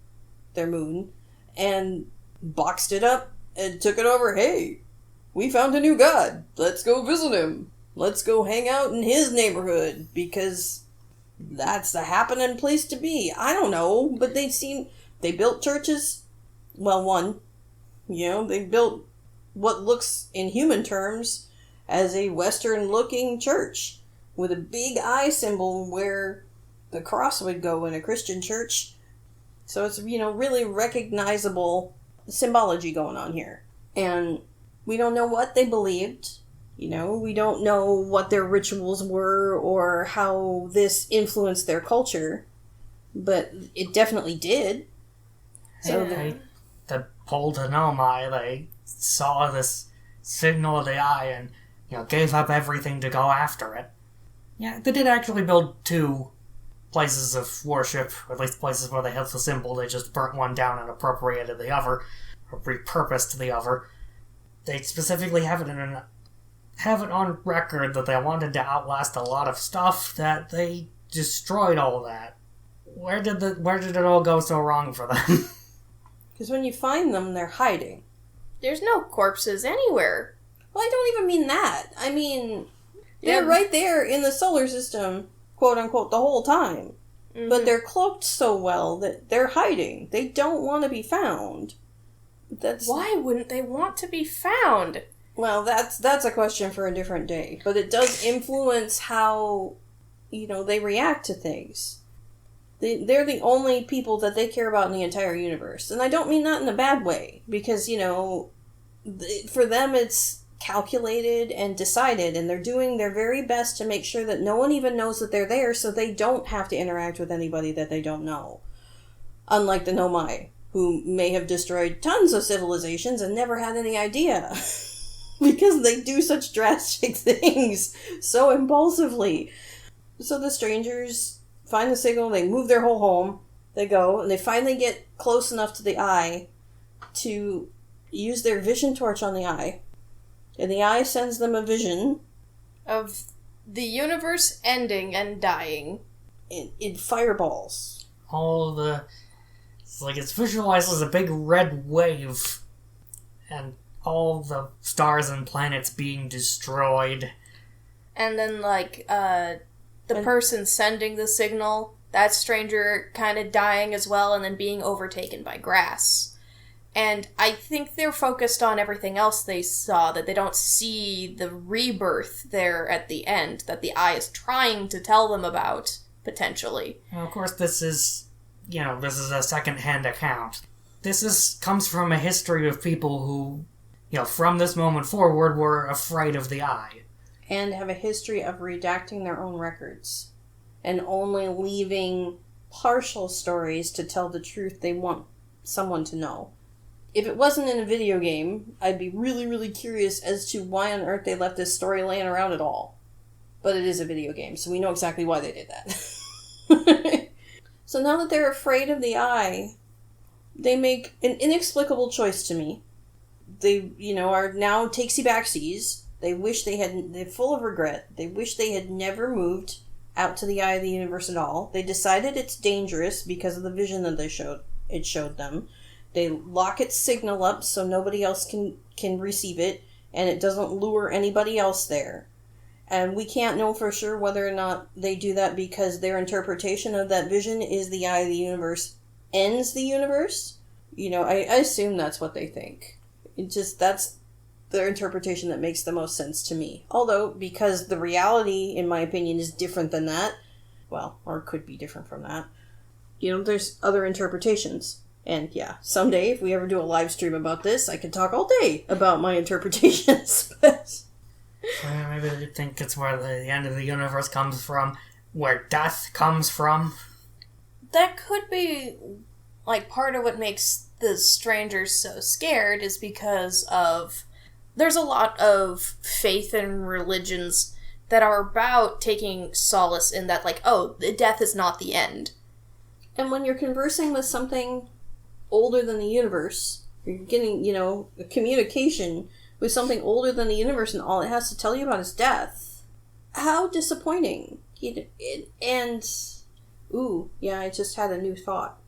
their moon, and boxed it up and took it over. Hey, we found a new god. Let's go visit him. Let's go hang out in his neighborhood, because that's the happening place to be. I don't know, but they built churches. Well, one, they built what looks in human terms as a Western-looking church with a big eye symbol where the cross would go in a Christian church. So it's, really recognizable symbology going on here. And we don't know what they believed. We don't know what their rituals were or how this influenced their culture. But it definitely did. So the Polta Nomai, they saw this signal of the eye and, gave up everything to go after it. Yeah, they did actually build 2 places of worship, or at least places where they had the symbol. They just burnt one down and appropriated the other, or repurposed the other. They specifically have it on record that they wanted to outlast a lot of stuff, that they destroyed all of that. Where did it all go so wrong for them? Because when you find them, they're hiding. There's no corpses anywhere. Well, I don't even mean that. I mean, they're right there in the solar system, quote unquote, the whole time. Mm-hmm. But they're cloaked so well that they're hiding. They don't want to be found. Why wouldn't they want to be found? Well, that's a question for a different day. But it does influence how, they react to things. They're the only people that they care about in the entire universe. And I don't mean that in a bad way. Because, for them it's calculated and decided. And they're doing their very best to make sure that no one even knows that they're there. So they don't have to interact with anybody that they don't know. Unlike the Nomai, who may have destroyed tons of civilizations and never had any idea. Because they do such drastic things so impulsively. So the strangers find the signal, they move their whole home, they go, and they finally get close enough to the eye to use their vision torch on the eye. And the eye sends them a vision of the universe ending and dying. In fireballs. It's visualized as a big red wave. And all the stars and planets being destroyed. And then, the person sending the signal, that stranger kind of dying as well, and then being overtaken by grass. And I think they're focused on everything else they saw, that they don't see the rebirth there at the end, that the eye is trying to tell them about, potentially. And of course, this is a second-hand account. This comes from a history of people who, from this moment forward, were afraid of the eye. And have a history of redacting their own records. And only leaving partial stories to tell the truth they want someone to know. If it wasn't in a video game, I'd be really, really curious as to why on earth they left this story laying around at all. But it is a video game, so we know exactly why they did that. So now that they're afraid of the eye, they make an inexplicable choice to me. They, are now takesy-backsies. They're full of regret. They wish they had never moved out to the eye of the universe at all. They decided it's dangerous because of the vision that it showed them. They lock its signal up so nobody else can receive it, and it doesn't lure anybody else there. And we can't know for sure whether or not they do that because their interpretation of that vision is the eye of the universe ends the universe. I assume that's what they think. That's their interpretation that makes the most sense to me. Although, because the reality, in my opinion, is different than that, or could be different from that, there's other interpretations. And yeah, someday, if we ever do a live stream about this, I can talk all day about my interpretations. Maybe they think it's where the end of the universe comes from, where death comes from. That could be, like, part of what makes the strangers so scared is because of... There's a lot of faith and religions that are about taking solace in that, like, oh, death is not the end. And when you're conversing with something older than the universe, you're getting, a communication with something older than the universe, and all it has to tell you about is death. How disappointing. I just had a new thought.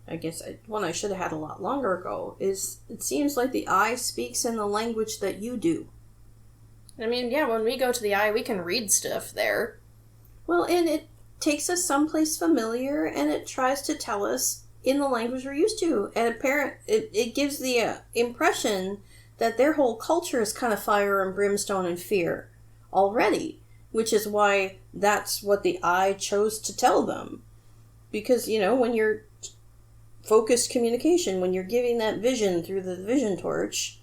I guess one I should have had a lot longer ago, is it seems like the eye speaks in the language that you do. I mean, yeah, when we go to the eye, we can read stuff there. Well, and it takes us someplace familiar, and it tries to tell us in the language we're used to. And it gives the impression that their whole culture is kind of fire and brimstone and fear already, which is why that's what the eye chose to tell them. Because, when you're focused communication, when you're giving that vision through the vision torch,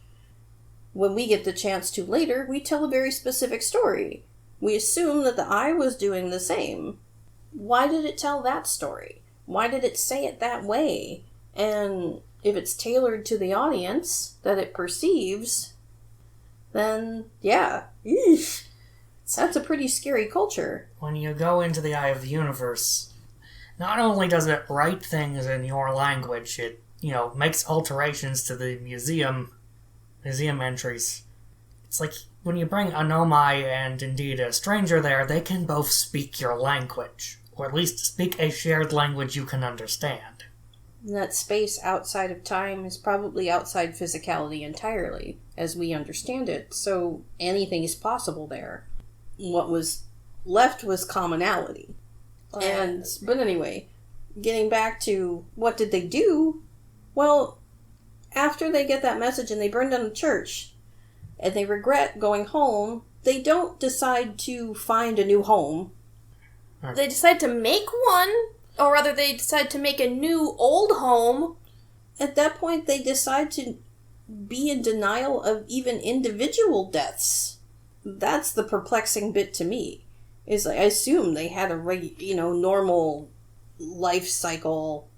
when we get the chance to later, we tell a very specific story. We assume that the eye was doing the same. Why did it tell that story? Why did it say it that way? And if it's tailored to the audience that it perceives, then, yeah, that's a pretty scary culture. When you go into the eye of the universe, not only does it write things in your language, it, makes alterations to the museum entries. It's like when you bring a Nomai and indeed a stranger there, they can both speak your language, or at least speak a shared language you can understand. And that space outside of time is probably outside physicality entirely, as we understand it, so anything is possible there. What was left was commonality. But anyway, getting back to what did they do? Well, after they get that message and they burn down the church, and they regret going home, they don't decide to find a new home. They decide to make one, or rather they decide to make a new old home. At that point, they decide to be in denial of even individual deaths. That's the perplexing bit to me. Is I assume they had a normal life cycle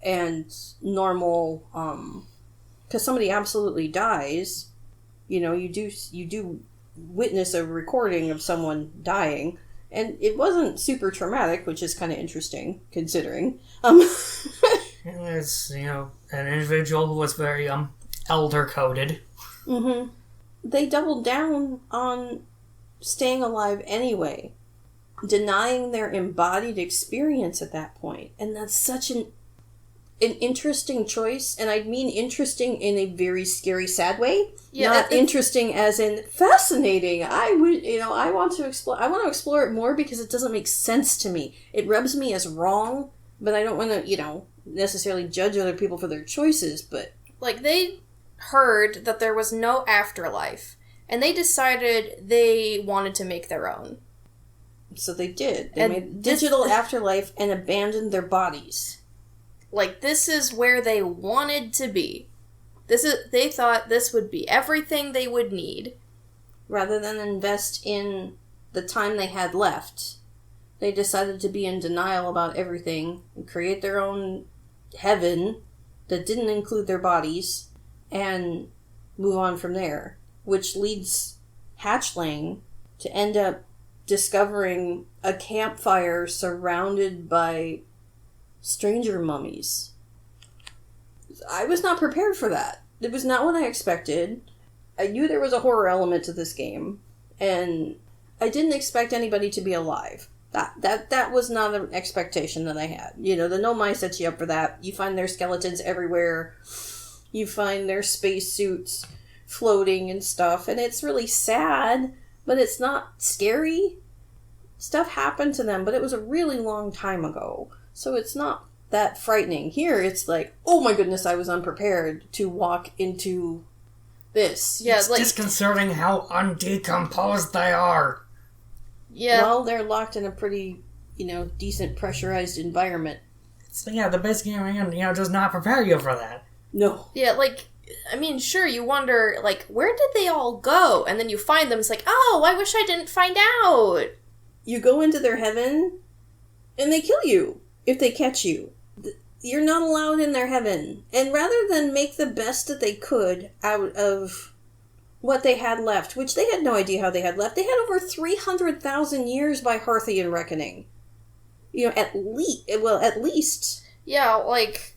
and normal, because somebody absolutely dies. You do witness a recording of someone dying, and it wasn't super traumatic, which is kind of interesting considering. It's an individual who was very elder coded. Mm-hmm. They doubled down on staying alive anyway, denying their embodied experience at that point, and that's such an interesting choice, and I mean interesting in a very scary, sad way. Yeah, not interesting as in fascinating. I want to explore it more because it doesn't make sense to me. It rubs me as wrong, but I don't want to, necessarily judge other people for their choices, but... Like, they heard that there was no afterlife, and they decided they wanted to make their own. So they did. They made digital afterlife and abandoned their bodies. Like, this is where they wanted to be. They thought this would be everything they would need. Rather than invest in the time they had left, they decided to be in denial about everything and create their own heaven that didn't include their bodies and move on from there. Which leads Hatchling to end up discovering a campfire surrounded by stranger mummies. I was not prepared for that. It was not what I expected. I knew there was a horror element to this game, and I didn't expect anybody to be alive. That was not an expectation that I had. The Nomai sets you up for that. You find their skeletons everywhere. You find their spacesuits floating and stuff, and it's really sad, but it's not scary. Stuff happened to them, but it was a really long time ago. So it's not that frightening. Here, it's like, oh my goodness, I was unprepared to walk into this. Yeah, it's disconcerting how undecomposed they are. Yeah. Well, they're locked in a pretty, decent pressurized environment. So yeah, the basic game, does not prepare you for that. No. Yeah, like, I mean, sure, you wonder, like, where did they all go? And then you find them, it's like, oh, I wish I didn't find out. You go into their heaven, and they kill you if they catch you. You're not allowed in their heaven. And rather than make the best that they could out of what they had left, which they had no idea how they had left, they had over 300,000 years by Hearthian reckoning. You know, at least. Yeah, like,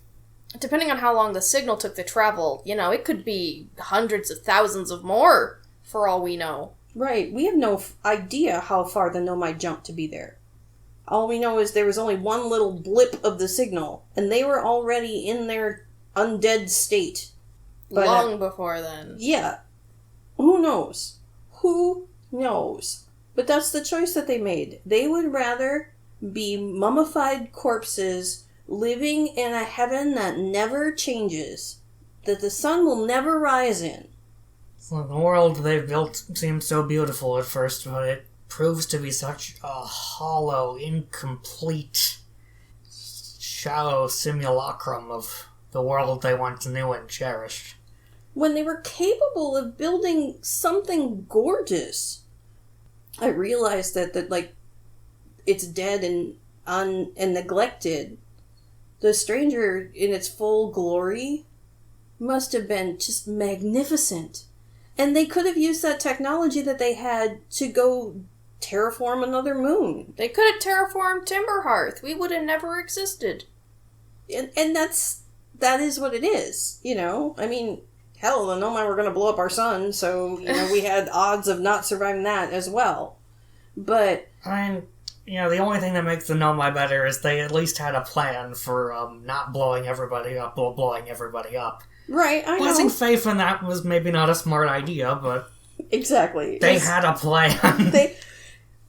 depending on how long the signal took to travel, you know, it could be hundreds of thousands of more, for all we know. Right. We have no idea how far the Nomai jumped to be there. All we know is there was only one little blip of the signal, and they were already in their undead state. Long before then. Yeah. Who knows? Who knows? But that's the choice that they made. They would rather be mummified corpses living in a heaven that never changes, that the sun will never rise in. So the world they've built seems so beautiful at first, but it proves to be such a hollow, incomplete, shallow simulacrum of the world they once knew and cherished. When they were capable of building something gorgeous, I realized that like, it's dead and neglected. The stranger in its full glory must have been just magnificent. And they could have used that technology that they had to go terraform another moon. They could have terraformed Timberhearth. We would have never existed. And that is what it is, you know? I mean, hell, the Nomai were going to blow up our sun, so, you know, we had odds of not surviving that as well. But I mean, you know, the only thing that makes the Nomai better is they at least had a plan for not blowing everybody up or blowing everybody up. Right, I know. Placing faith in that was maybe not a smart idea, but exactly. They had a plan.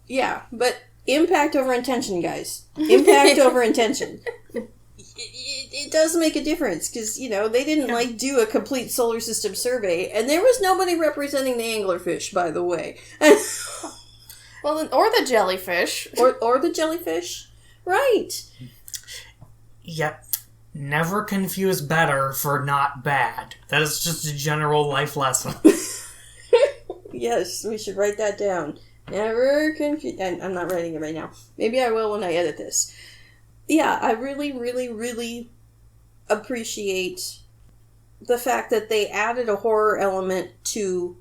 Yeah, but impact over intention, guys. Impact over intention. It does make a difference, because, you know, they didn't, do a complete solar system survey, and there was nobody representing the anglerfish, by the way. Well, or the jellyfish. Or the jellyfish. Right. Yep. Never confuse better for not bad. That is just a general life lesson. Yes, we should write that down. Never confuse... I'm not writing it right now. Maybe I will when I edit this. Yeah, I really, really, really appreciate the fact that they added a horror element to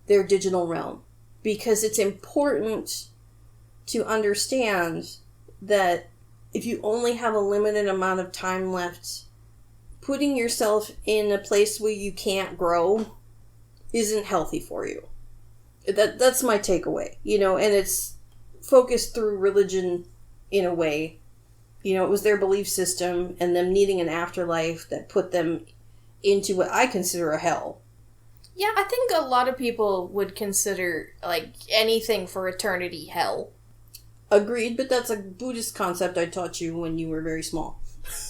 their digital realm. Because it's important to understand that if you only have a limited amount of time left, putting yourself in a place where you can't grow isn't healthy for you. That's my takeaway, you know, and it's focused through religion in a way. You know, it was their belief system and them needing an afterlife that put them into what I consider a hell. Yeah, I think a lot of people would consider, like, anything for eternity hell. Agreed, but that's a Buddhist concept I taught you when you were very small.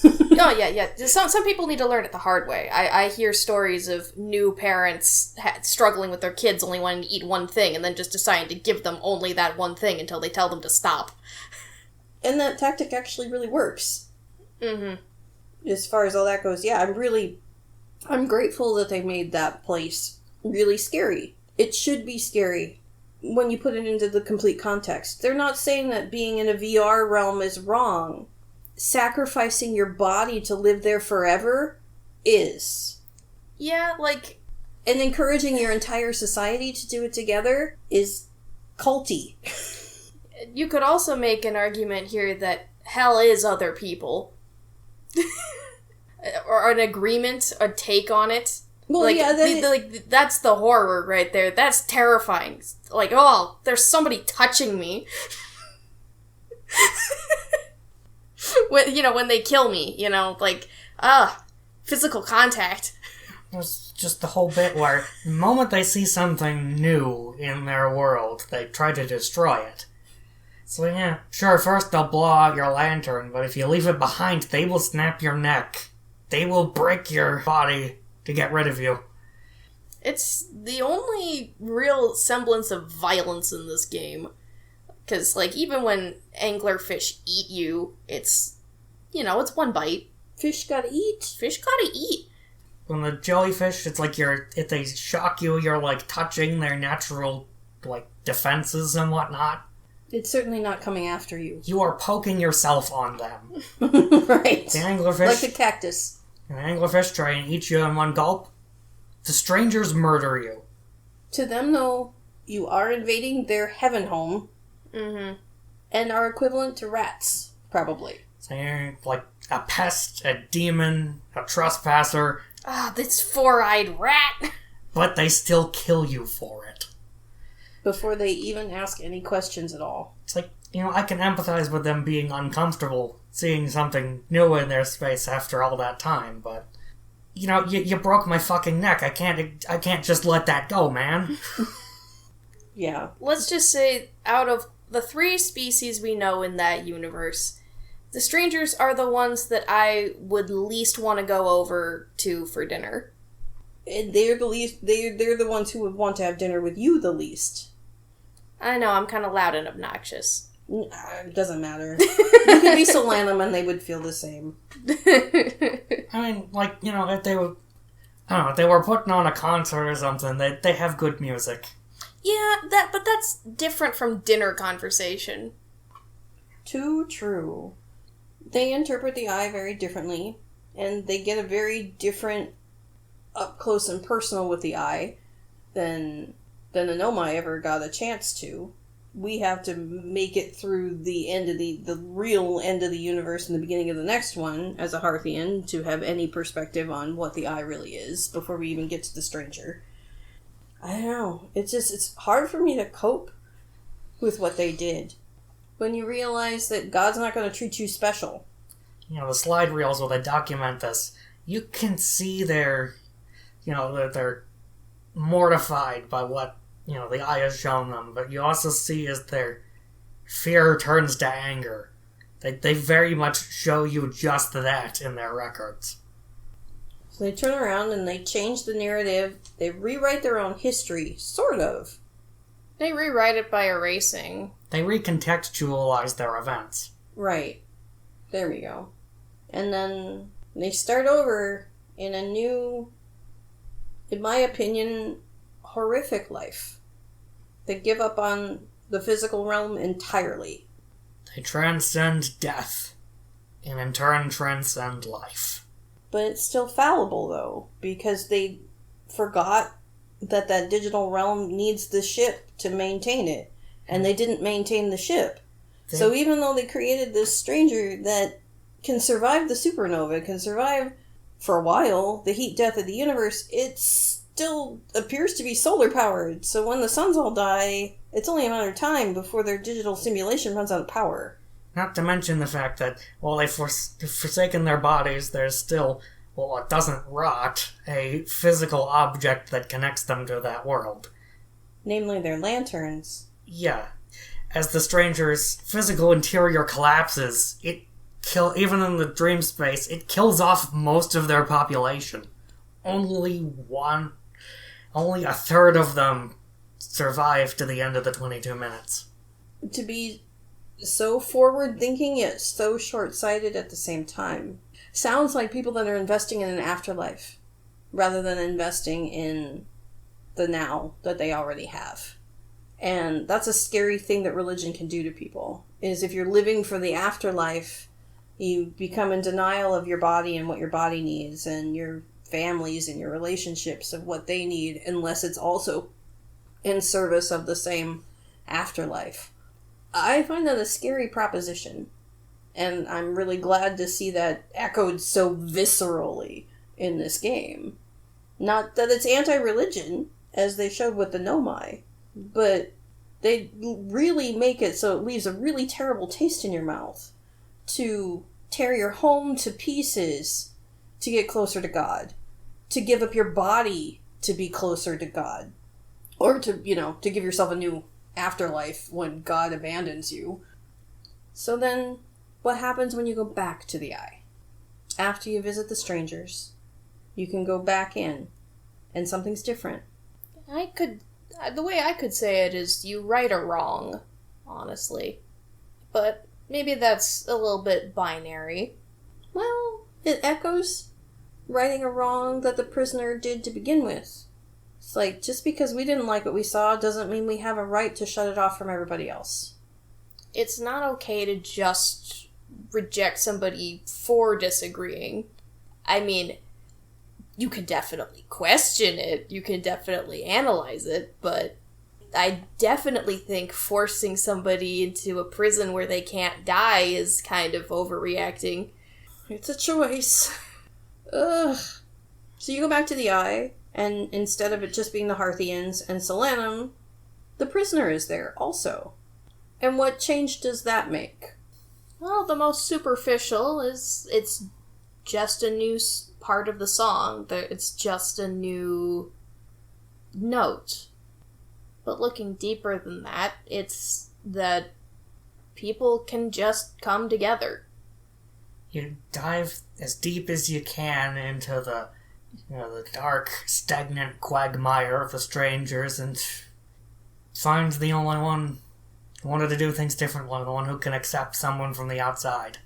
Oh, yeah. Some people need to learn it the hard way. I hear stories of new parents struggling with their kids only wanting to eat one thing and then just deciding to give them only that one thing until they tell them to stop. And that tactic actually really works. Mm-hmm. As far as all that goes, yeah, I'm grateful that they made that place really scary. It should be scary when you put it into the complete context. They're not saying that being in a VR realm is wrong. Sacrificing your body to live there forever is. Yeah, like... And encouraging your entire society to do it together is culty. You could also make an argument here that hell is other people. Or an agreement, a take on it. Well, like, yeah, that's the horror right there. That's terrifying. Like, oh, there's somebody touching me. when they kill me, physical contact. It's just the whole bit where the moment they see something new in their world, they try to destroy it. So yeah, sure, first they'll blow out your lantern, but if you leave it behind, they will snap your neck. They will break your body to get rid of you. It's the only real semblance of violence in this game. Because, even when anglerfish eat you, it's, it's one bite. Fish gotta eat. Fish gotta eat. when the jellyfish, it's like if they shock you, you're like touching their natural, like, defenses and whatnot. It's certainly not coming after you. You are poking yourself on them. Right. The anglerfish... Like the cactus. An anglerfish try and eat you in one gulp. The strangers murder you. To them, though, you are invading their heaven home. Mm-hmm. And are equivalent to rats, probably. So you're like a pest, a demon, a trespasser. Ah, this four-eyed rat! But they still kill you for it. Before they even ask any questions at all. It's like, I can empathize with them being uncomfortable seeing something new in their space after all that time, but you broke my fucking neck. I can't just let that go, man. Yeah. Let's just say, out of the 3 species we know in that universe, the strangers are the ones that I would least want to go over to for dinner. And they're the least. They're the ones who would want to have dinner with you the least. I know, I'm kind of loud and obnoxious. It doesn't matter. You could be Solanum and they would feel the same. I mean, like, if they were... I don't know, if they were putting on a concert or something, they have good music. Yeah, but that's different from dinner conversation. Too true. They interpret the eye very differently, and they get a very different up close and personal with the eye than the Nomai ever got a chance to. We have to make it through the end of the real end of the universe and the beginning of the next one as a Hearthian to have any perspective on what the eye really is before we even get to the stranger. I don't know. It's hard for me to cope with what they did. When you realize that God's not going to treat you special. The slide reels where they document this, you can see they're mortified by what, the eye has shown them, but you also see as their fear turns to anger. They very much show you just that in their records. So they turn around and they change the narrative. They rewrite their own history, sort of. They rewrite it by erasing. They recontextualize their events. Right. There we go. And then they start over in a new, in my opinion, horrific life. They give up on the physical realm entirely. They transcend death, and in turn transcend life. But it's still fallible, though, because they forgot that digital realm needs the ship to maintain it, and they didn't maintain the ship. So even though they created this stranger that can survive the supernova, can survive, for a while, the heat death of the universe, it still appears to be solar-powered. So when the suns all die, it's only a matter of time before their digital simulation runs out of power. Not to mention the fact that, while they've forsaken their bodies, there's still, it doesn't rot, a physical object that connects them to that world. Namely their lanterns. Yeah. As the stranger's physical interior collapses, even in the dream space, it kills off most of their population. Only a third of them survive to the end of the 22 minutes. To be so forward-thinking yet so short-sighted at the same time. Sounds like people that are investing in an afterlife rather than investing in the now that they already have. And that's a scary thing that religion can do to people, is if you're living for the afterlife, you become in denial of your body and what your body needs and your families and your relationships of what they need, unless it's also in service of the same afterlife. I find that a scary proposition, and I'm really glad to see that echoed so viscerally in this game. Not that it's anti-religion, as they showed with the Nomai, but they really make it so it leaves a really terrible taste in your mouth to tear your home to pieces to get closer to God, to give up your body to be closer to God, or to give yourself a new afterlife when God abandons you. So then, what happens when you go back to the eye? After you visit the strangers, you can go back in, and something's different. The way I could say it is you right or wrong, honestly. But maybe that's a little bit binary. Well, it echoes righting a wrong that the prisoner did to begin with. It's like, just because we didn't like what we saw doesn't mean we have a right to shut it off from everybody else. It's not okay to just reject somebody for disagreeing. I mean, you can definitely question it, you can definitely analyze it, but I definitely think forcing somebody into a prison where they can't die is kind of overreacting. It's a choice. Ugh. So you go back to the Eye, and instead of it just being the Harthians and Solanum, the prisoner is there also. And what change does that make? Well, the most superficial is it's just a new part of the song. It's just a new note. But looking deeper than that, it's that people can just come together. You dive as deep as you can into the dark, stagnant quagmire of the strangers and find the only one who wanted to do things differently, the one who can accept someone from the outside.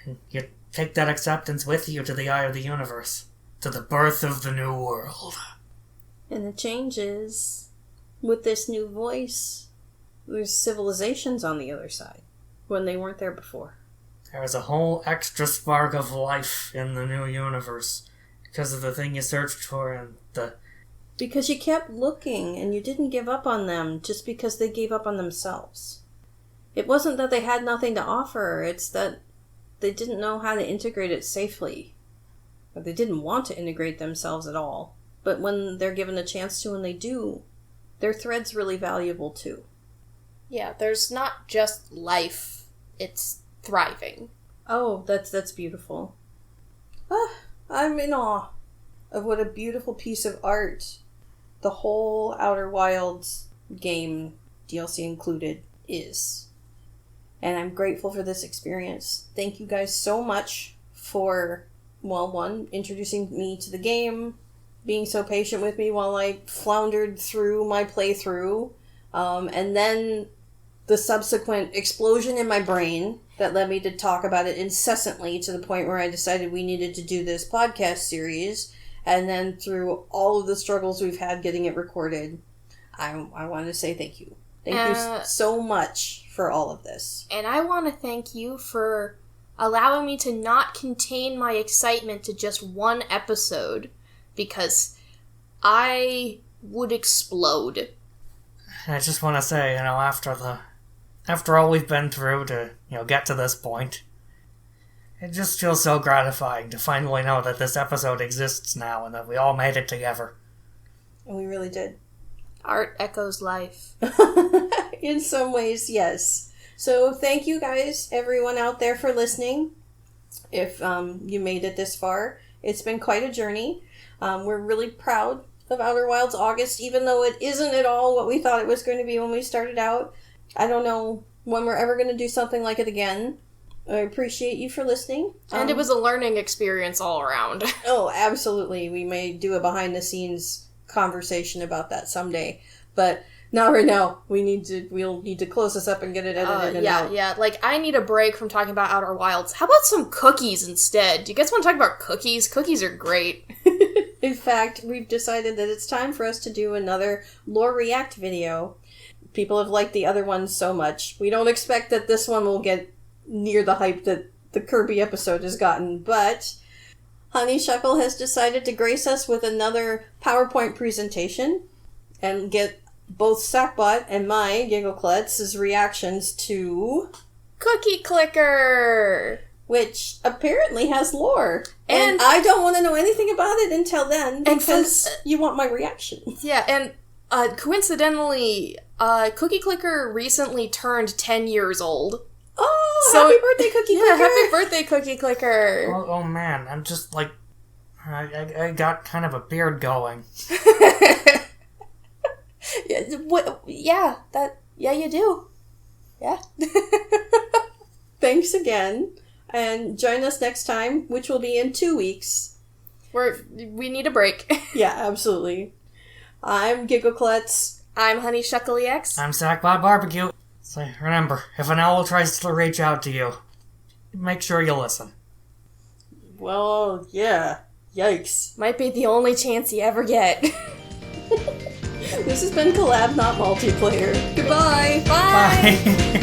And you take that acceptance with you to the eye of the universe, to the birth of the new world. And the change is, with this new voice, there's civilizations on the other side, when they weren't there before. There's a whole extra spark of life in the new universe because of the thing you searched for and the... Because you kept looking and you didn't give up on them just because they gave up on themselves. It wasn't that they had nothing to offer, it's that they didn't know how to integrate it safely. Or they didn't want to integrate themselves at all. But when they're given a chance to and they do, their thread's really valuable too. Yeah, there's not just life, it's thriving. Oh, that's beautiful. I'm in awe of what a beautiful piece of art the whole Outer Wilds game, DLC included, is. And I'm grateful for this experience. Thank you guys so much for, well, one, introducing me to the game, being so patient with me while I floundered through my playthrough, and then the subsequent explosion in my brain that led me to talk about it incessantly to the point where I decided we needed to do this podcast series, and then through all of the struggles we've had getting it recorded. I want to say thank you. Thank you so much for all of this. And I want to thank you for allowing me to not contain my excitement to just one episode, because I would explode. I just want to say, after all we've been through to, get to this point, it just feels so gratifying to finally know that this episode exists now and that we all made it together. And we really did. Art echoes life. In some ways, yes. So thank you guys, everyone out there, for listening. If you made it this far, it's been quite a journey. We're really proud of Outer Wilds August, even though it isn't at all what we thought it was going to be when we started out. I don't know when we're ever going to do something like it again. I appreciate you for listening. And it was a learning experience all around. Oh, absolutely. We may do a behind-the-scenes conversation about that someday. But not right now. We'll need to close this up and get it edited out. Yeah. Like, I need a break from talking about Outer Wilds. How about some cookies instead? Do you guys want to talk about cookies? Cookies are great. In fact, we've decided that it's time for us to do another Lore React video. People have liked the other ones so much. We don't expect that this one will get near the hype that the Kirby episode has gotten, but Honeyshuckle has decided to grace us with another PowerPoint presentation and get both Sackbot and my Giggleclutz's reactions to Cookie Clicker! Which apparently has lore. And I don't want to know anything about it until then, because you want my reaction. Yeah, and coincidentally, Cookie Clicker recently turned 10 years old. Oh, so, happy birthday, Cookie Clicker! Yeah, happy birthday, Cookie Clicker! Oh man, I'm just like... I got kind of a beard going. Yeah, you do. Yeah. Thanks again. And join us next time, which will be in 2 weeks. We need a break. Yeah, absolutely. I'm Giggleclutz. I'm Honeyshuckleex. I'm Sackbot Barbecue. So remember, if an owl tries to reach out to you, make sure you listen. Well, yeah. Yikes. Might be the only chance you ever get. This has been Collab Not Multiplayer. Goodbye! Bye! Bye.